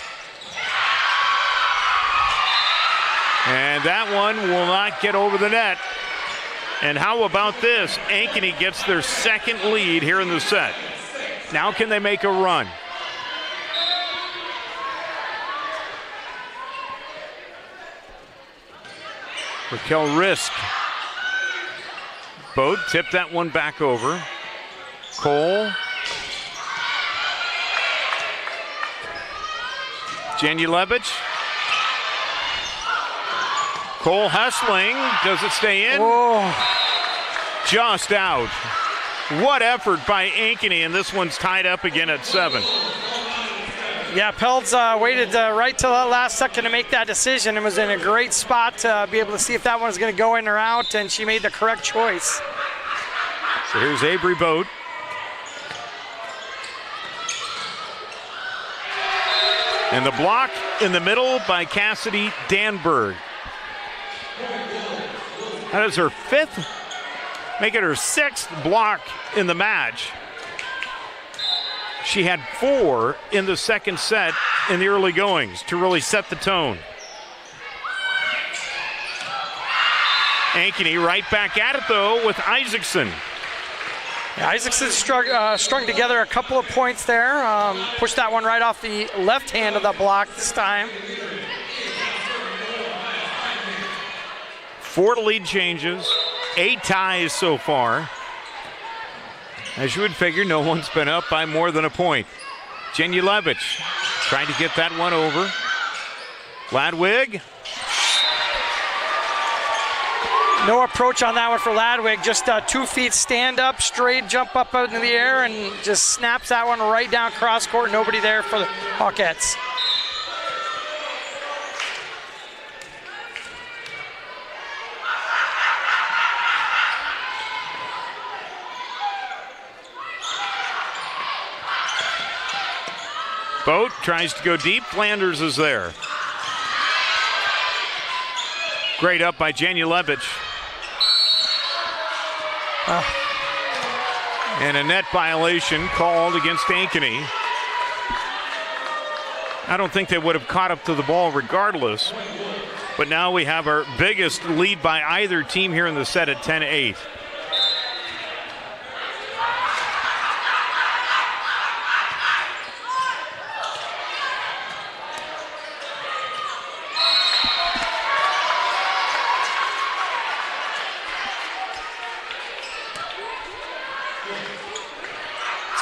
And that one will not get over the net. And how about this? Ankeny gets their second lead here in the set. Now can they make a run? Raquel Risk. Bode tipped that one back over. Cole. Janulevich. Cole hustling. Does it stay in? Whoa. Just out. What effort by Ankeny, and this one's tied up again at 7. Yeah, Pelds waited right till the last second to make that decision and was in a great spot to be able to see if that one was going to go in or out, and she made the correct choice. So here's Avery Bode. And the block in the middle by Cassidy Danberg. That is her 5th, make it her 6th block in the match. She had 4 in the second set in the early goings to really set the tone. Ankeny right back at it, though, with Isaacson. Yeah, Isaacson strung together a couple of points there. Pushed that one right off the left hand of the block this time. 4 lead changes, 8 ties so far. As you would figure, no one's been up by more than a point. Janulevich trying to get that one over. Ladwig. No approach on that one for Ladwig. Just 2 feet stand up, straight jump up out into the air, and just snaps that one right down cross court. Nobody there for the Hawkettes. Boat tries to go deep. Flanders is there. Great up by Janulevich. And a net violation called against Ankeny. I don't think they would have caught up to the ball regardless. But now we have our biggest lead by either team here in the set at 10-8.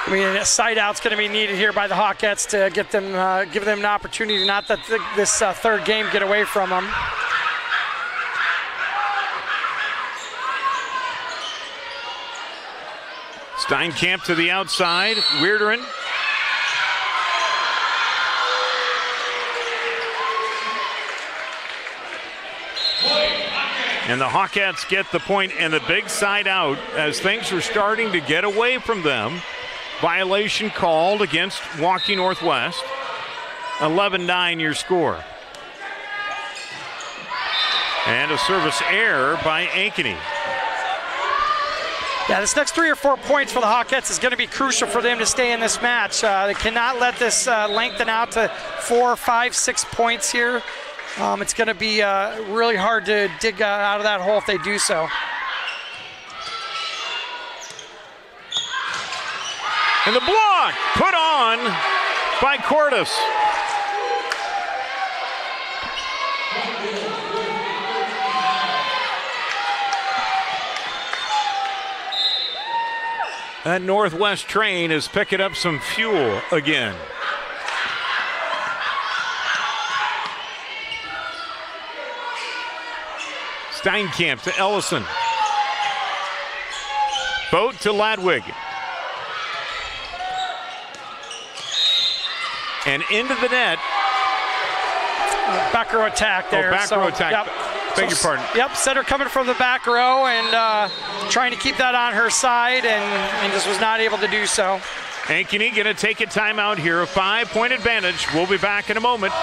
I mean, a side out's going to be needed here by the Hawkettes to get them, give them an opportunity to not let this third game get away from them. Steinkamp to the outside. Weirderin. And the Hawkettes get the point and the big side out as things are starting to get away from them. Violation called against Waukee Northwest. 11-9 your score. And a service error by Ankeny. Yeah, this next 3 or 4 points for the Hawkettes is going to be crucial for them to stay in this match. They cannot let this lengthen out to 4, 5, 6 points here. It's going to be really hard to dig out of that hole if they do so. And the block put on by Cordes. That Northwest train is picking up some fuel again. Steinkamp to Ellison. Boat to Ladwig. And into the net. Back row attack there. Oh, back row attack. Yep. Beg your pardon. Yep, setter coming from the back row and trying to keep that on her side and just was not able to do so. Ankeny going to take a timeout here, a 5-point advantage. We'll be back in a moment.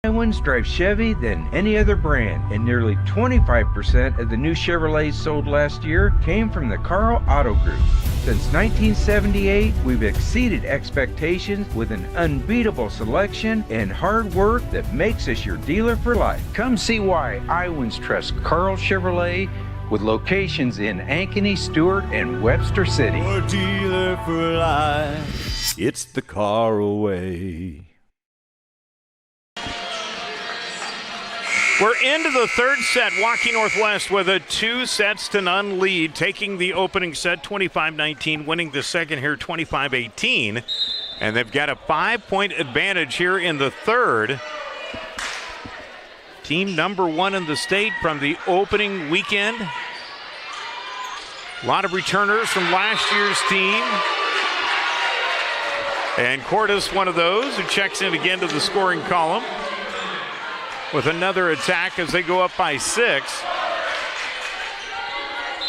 Iowa Iowans drive Chevy than any other brand, and nearly 25% of the new Chevrolets sold last year came from the Carl Auto Group. Since 1978, we've exceeded expectations with an unbeatable selection and hard work that makes us your dealer for life. Come see why Iowans trust Carl Chevrolet, with locations in Ankeny, Stewart, and Webster City. Your dealer for life. It's the car away. We're into the third set. Waukee Northwest with a 2-0 lead, taking the opening set 25-19, winning the second here 25-18. And they've got a 5-point advantage here in the third. Team number 1 in the state from the opening weekend. A lot of returners from last year's team. And Cordes, one of those, who checks in again to the scoring column with another attack as they go up by 6.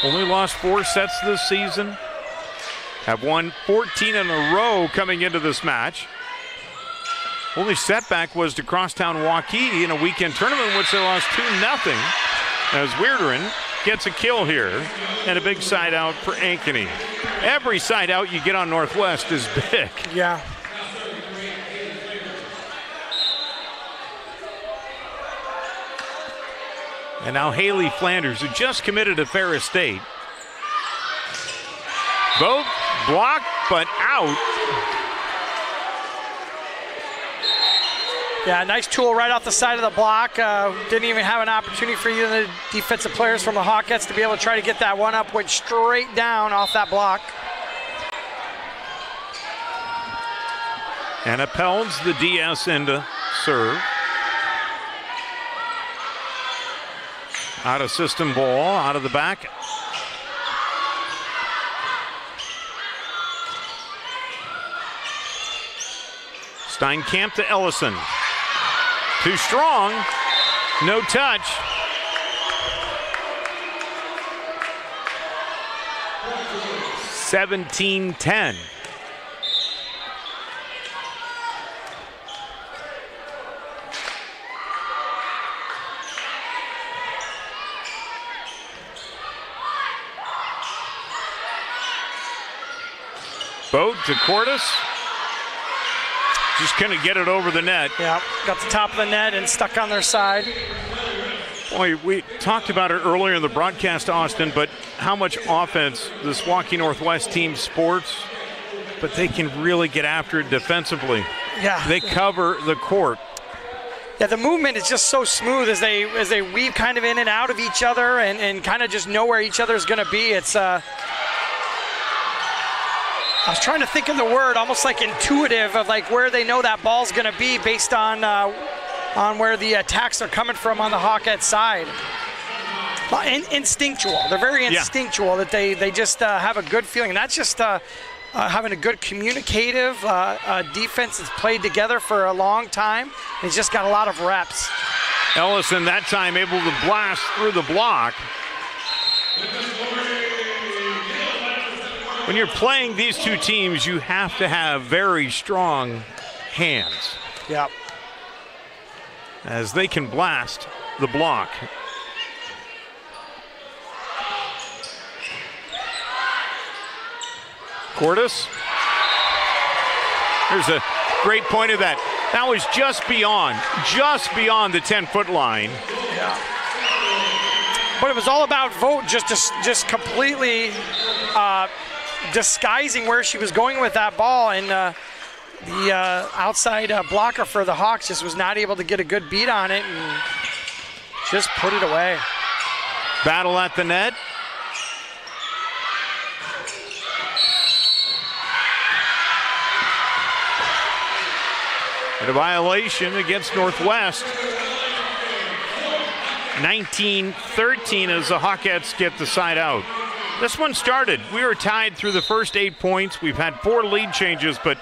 Only lost 4 sets this season. Have won 14 in a row coming into this match. Only setback was to Crosstown Waukee in a weekend tournament in which they lost 2-0. As Weirderen gets a kill here and a big side out for Ankeny. Every side out you get on Northwest is big. Yeah. And now Haley Flanders, who just committed to Ferris State. Both blocked, but out. Yeah, nice tool right off the side of the block. Didn't even have an opportunity for either of the defensive players from the Hawkettes to be able to try to get that one up. Went straight down off that block. Anna Pelds, the DS into serve. Out of system ball, out of the back. Steinkamp to Ellison. Too strong, no touch. (17-10). Boat to Cordes. Just couldn't get it over the net. Yeah, got the top of the net and stuck on their side. Boy, we talked about it earlier in the broadcast, Austin, but how much offense this Waukee Northwest team sports, but they can really get after it defensively. Yeah. They cover the court. Yeah, the movement is just so smooth as they weave kind of in and out of each other and kind of just know where each other is going to be. It's I was trying to think of the word, almost like intuitive, of like where they know that ball's going to be based on where the attacks are coming from on the Hawkette side. Instinctual. They're very instinctual, that they just have a good feeling. And that's just having a good communicative defense that's played together for a long time. It's just got a lot of reps. Ellison that time able to blast through the block. When you're playing these two teams, you have to have very strong hands. Yep. As they can blast the block. Cordes. There's a great point of that. That was just beyond the 10-foot line. Yeah. But it was all about Vogt just completely disguising where she was going with that ball, and the outside blocker for the Hawks just was not able to get a good beat on it and just put it away. Battle at the net. And a violation against Northwest. 19-13 as the Hawkettes get the side out. This one started. We were tied through the first 8 points. We've had 4 lead changes, but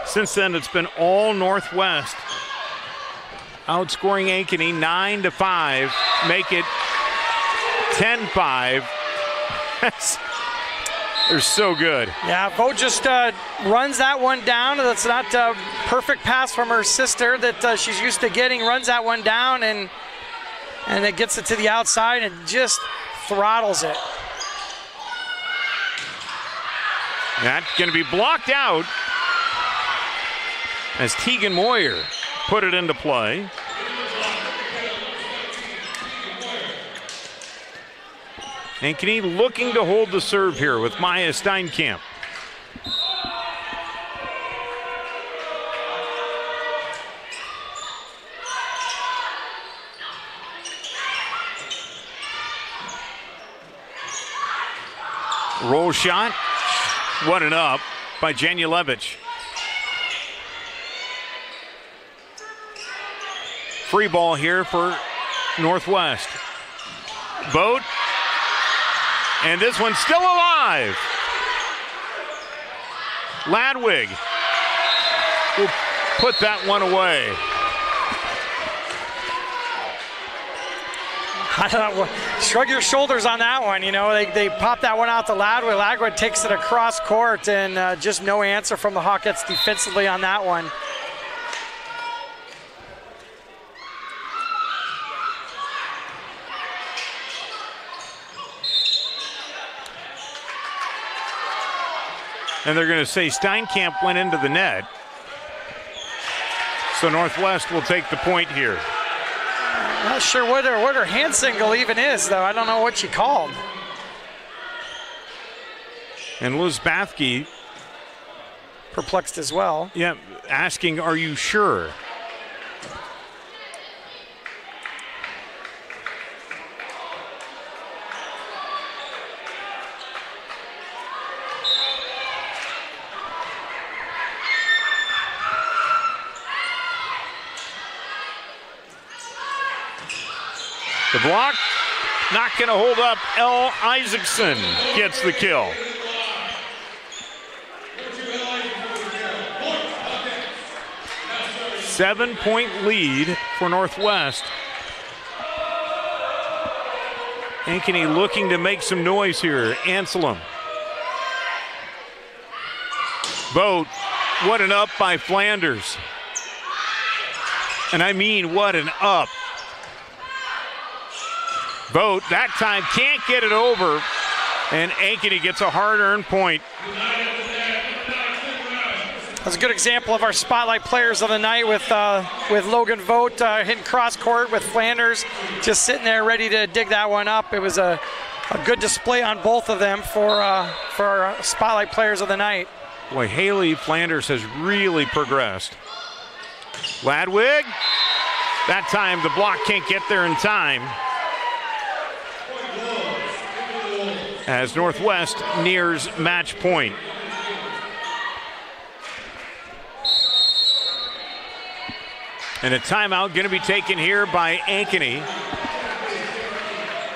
since then it's been all Northwest. Outscoring Ankeny 9-5, make it 10-5. They're so good. Yeah, Vogt just runs that one down. That's not a perfect pass from her sister that she's used to getting. Runs that one down and it gets it to the outside and just throttles it. That's going to be blocked out as Tegan Moyer put it into play. Ankeny looking to hold the serve here with Maya Steinkamp. Roll shot, what an up by Janulevich. Free ball here for Northwest. Vogt. And this one's still alive. Ladwig will put that one away. Shrug your shoulders on that one. You know, they pop that one out to Ladwig. Ladwig takes it across court, and just no answer from the Hawkettes defensively on that one. And they're going to say Steinkamp went into the net. So Northwest will take the point here. Not sure what her hand signal even is, though. I don't know what she called. And Liz Bathke perplexed as well. Yeah, asking, are you sure? The block, not going to hold up. Elle Isaacson gets the kill. Seven-point lead for Northwest. Ankeny looking to make some noise here. Anselm. Vogt, what an up by Flanders. And I mean, what an up. Vogt, that time can't get it over, and Ankeny gets a hard-earned point. That's a good example of our spotlight players of the night with Logan Vogt hitting cross court with Flanders just sitting there ready to dig that one up. It was a good display on both of them for our spotlight players of the night. Boy, Haley Flanders has really progressed. Ladwig, that time the block can't get there in time, as Northwest nears match point. And a timeout going to be taken here by Ankeny.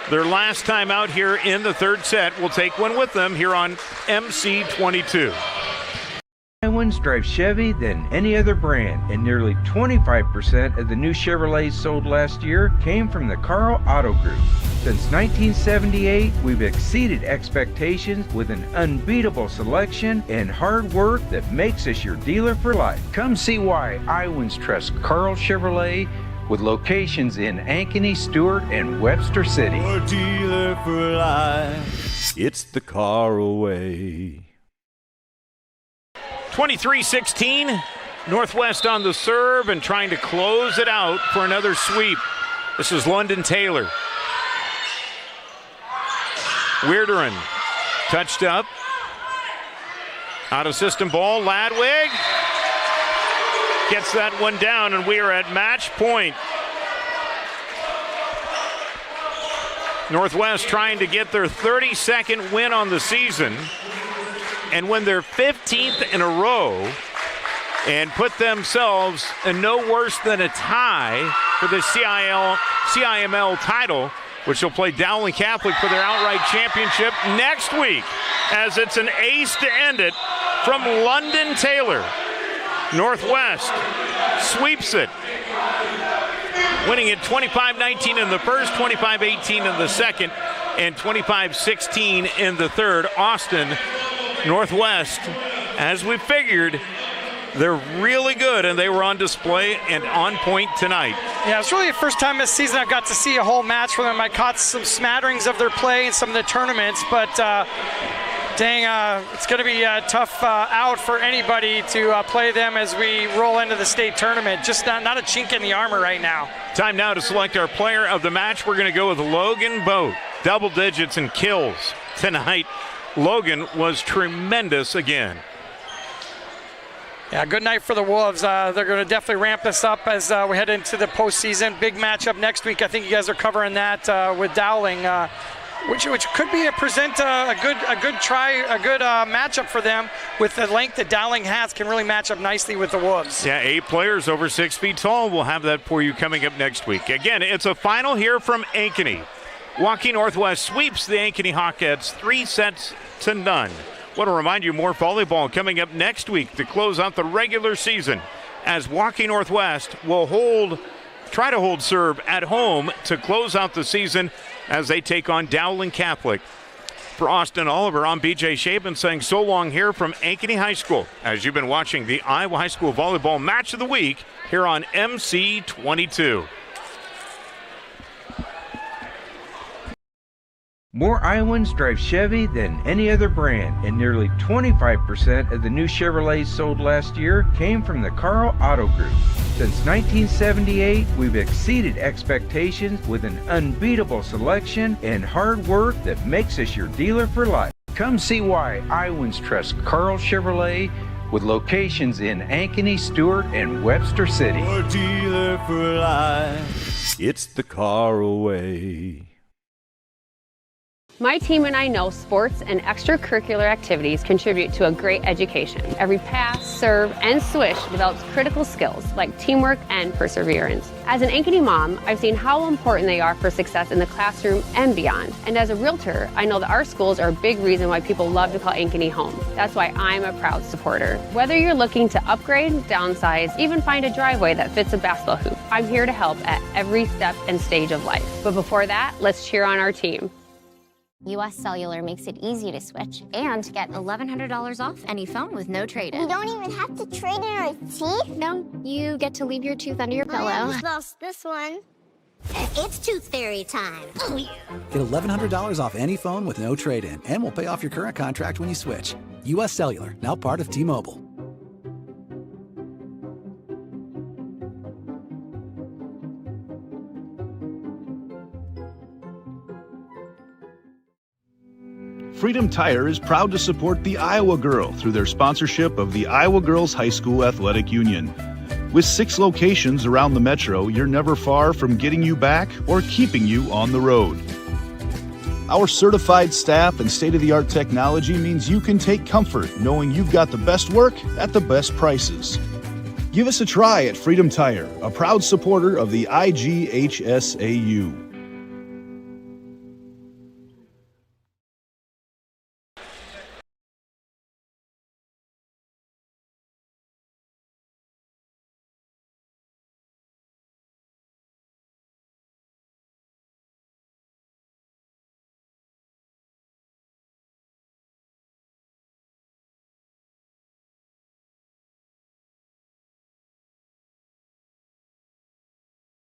Their last timeout here in the third set. We'll take one with them here on MC22. Iowans drive Chevy than any other brand, and nearly 25% of the new Chevrolets sold last year came from the Carl Auto Group. Since 1978, we've exceeded expectations with an unbeatable selection and hard work that makes us your dealer for life. Come see why Iowans trust Carl Chevrolet, with locations in Ankeny, Stewart, and Webster City. Your dealer for life, it's the Carl-O-Way. 23-16, Northwest on the serve and trying to close it out for another sweep. This is London Taylor. Weirderin touched up. Out of system ball, Ladwig gets that one down, and we are at match point. Northwest trying to get their 32nd win on the season and win their 15th in a row and put themselves in no worse than a tie for the CIML title, which will play Dowling Catholic for their outright championship next week, as it's an ace to end it from London Taylor. Northwest sweeps it, winning it 25-19 in the first, 25-18 in the second. and 25-16 in the third. Austin Northwest, as we figured, they're really good, and they were on display and on point tonight. Yeah, it's really the first time this season I've got to see a whole match from them. I caught some smatterings of their play in some of the tournaments, but it's going to be a tough out for anybody to play them as we roll into the state tournament. Just not a chink in the armor right now. Time now to select our player of the match. We're going to go with Logan Boat. Double digits in kills tonight. Logan was tremendous again. Yeah, good night for the Wolves. They're going to definitely ramp this up as we head into the postseason. Big matchup next week. I think you guys are covering that with Dowling, which could be a good matchup for them with the length that Dowling has. Can really match up nicely with the Wolves. Yeah, 8 players over 6 feet tall. We'll have that for you coming up next week. Again, it's a final here from Ankeny. Waukee Northwest sweeps the Ankeny Hawkettes 3-0. Want to remind you, more volleyball coming up next week to close out the regular season, as Waukee Northwest will try to hold serve at home to close out the season as they take on Dowling Catholic. For Austin Oliver, I'm BJ Shaban saying so long here from Ankeny High School, as you've been watching the Iowa High School Volleyball Match of the Week here on MC22. More Iowans drive Chevy than any other brand, and nearly 25% of the new Chevrolets sold last year came from the Carl Auto Group. Since 1978, we've exceeded expectations with an unbeatable selection and hard work that makes us your dealer for life. Come see why Iowans trust Carl Chevrolet, with locations in Ankeny, Stewart, and Webster City. Your dealer for life. It's the Carl-O-Way. My team and I know sports and extracurricular activities contribute to a great education. Every pass, serve, and swish develops critical skills like teamwork and perseverance. As an Ankeny mom, I've seen how important they are for success in the classroom and beyond. And as a realtor, I know that our schools are a big reason why people love to call Ankeny home. That's why I'm a proud supporter. Whether you're looking to upgrade, downsize, even find a driveway that fits a basketball hoop, I'm here to help at every step and stage of life. But before that, let's cheer on our team. US Cellular makes it easy to switch and get $1,100 off any phone with no trade-in. We don't even have to trade in our teeth? No, you get to leave your tooth under your pillow. I lost this one. It's tooth fairy time. Get $1,100 off any phone with no trade-in, and we'll pay off your current contract when you switch. US Cellular, now part of T-Mobile. Freedom Tire is proud to support the Iowa Girl through their sponsorship of the Iowa Girls High School Athletic Union. With 6 locations around the metro, you're never far from getting you back or keeping you on the road. Our certified staff and state-of-the-art technology means you can take comfort knowing you've got the best work at the best prices. Give us a try at Freedom Tire, a proud supporter of the IGHSAU.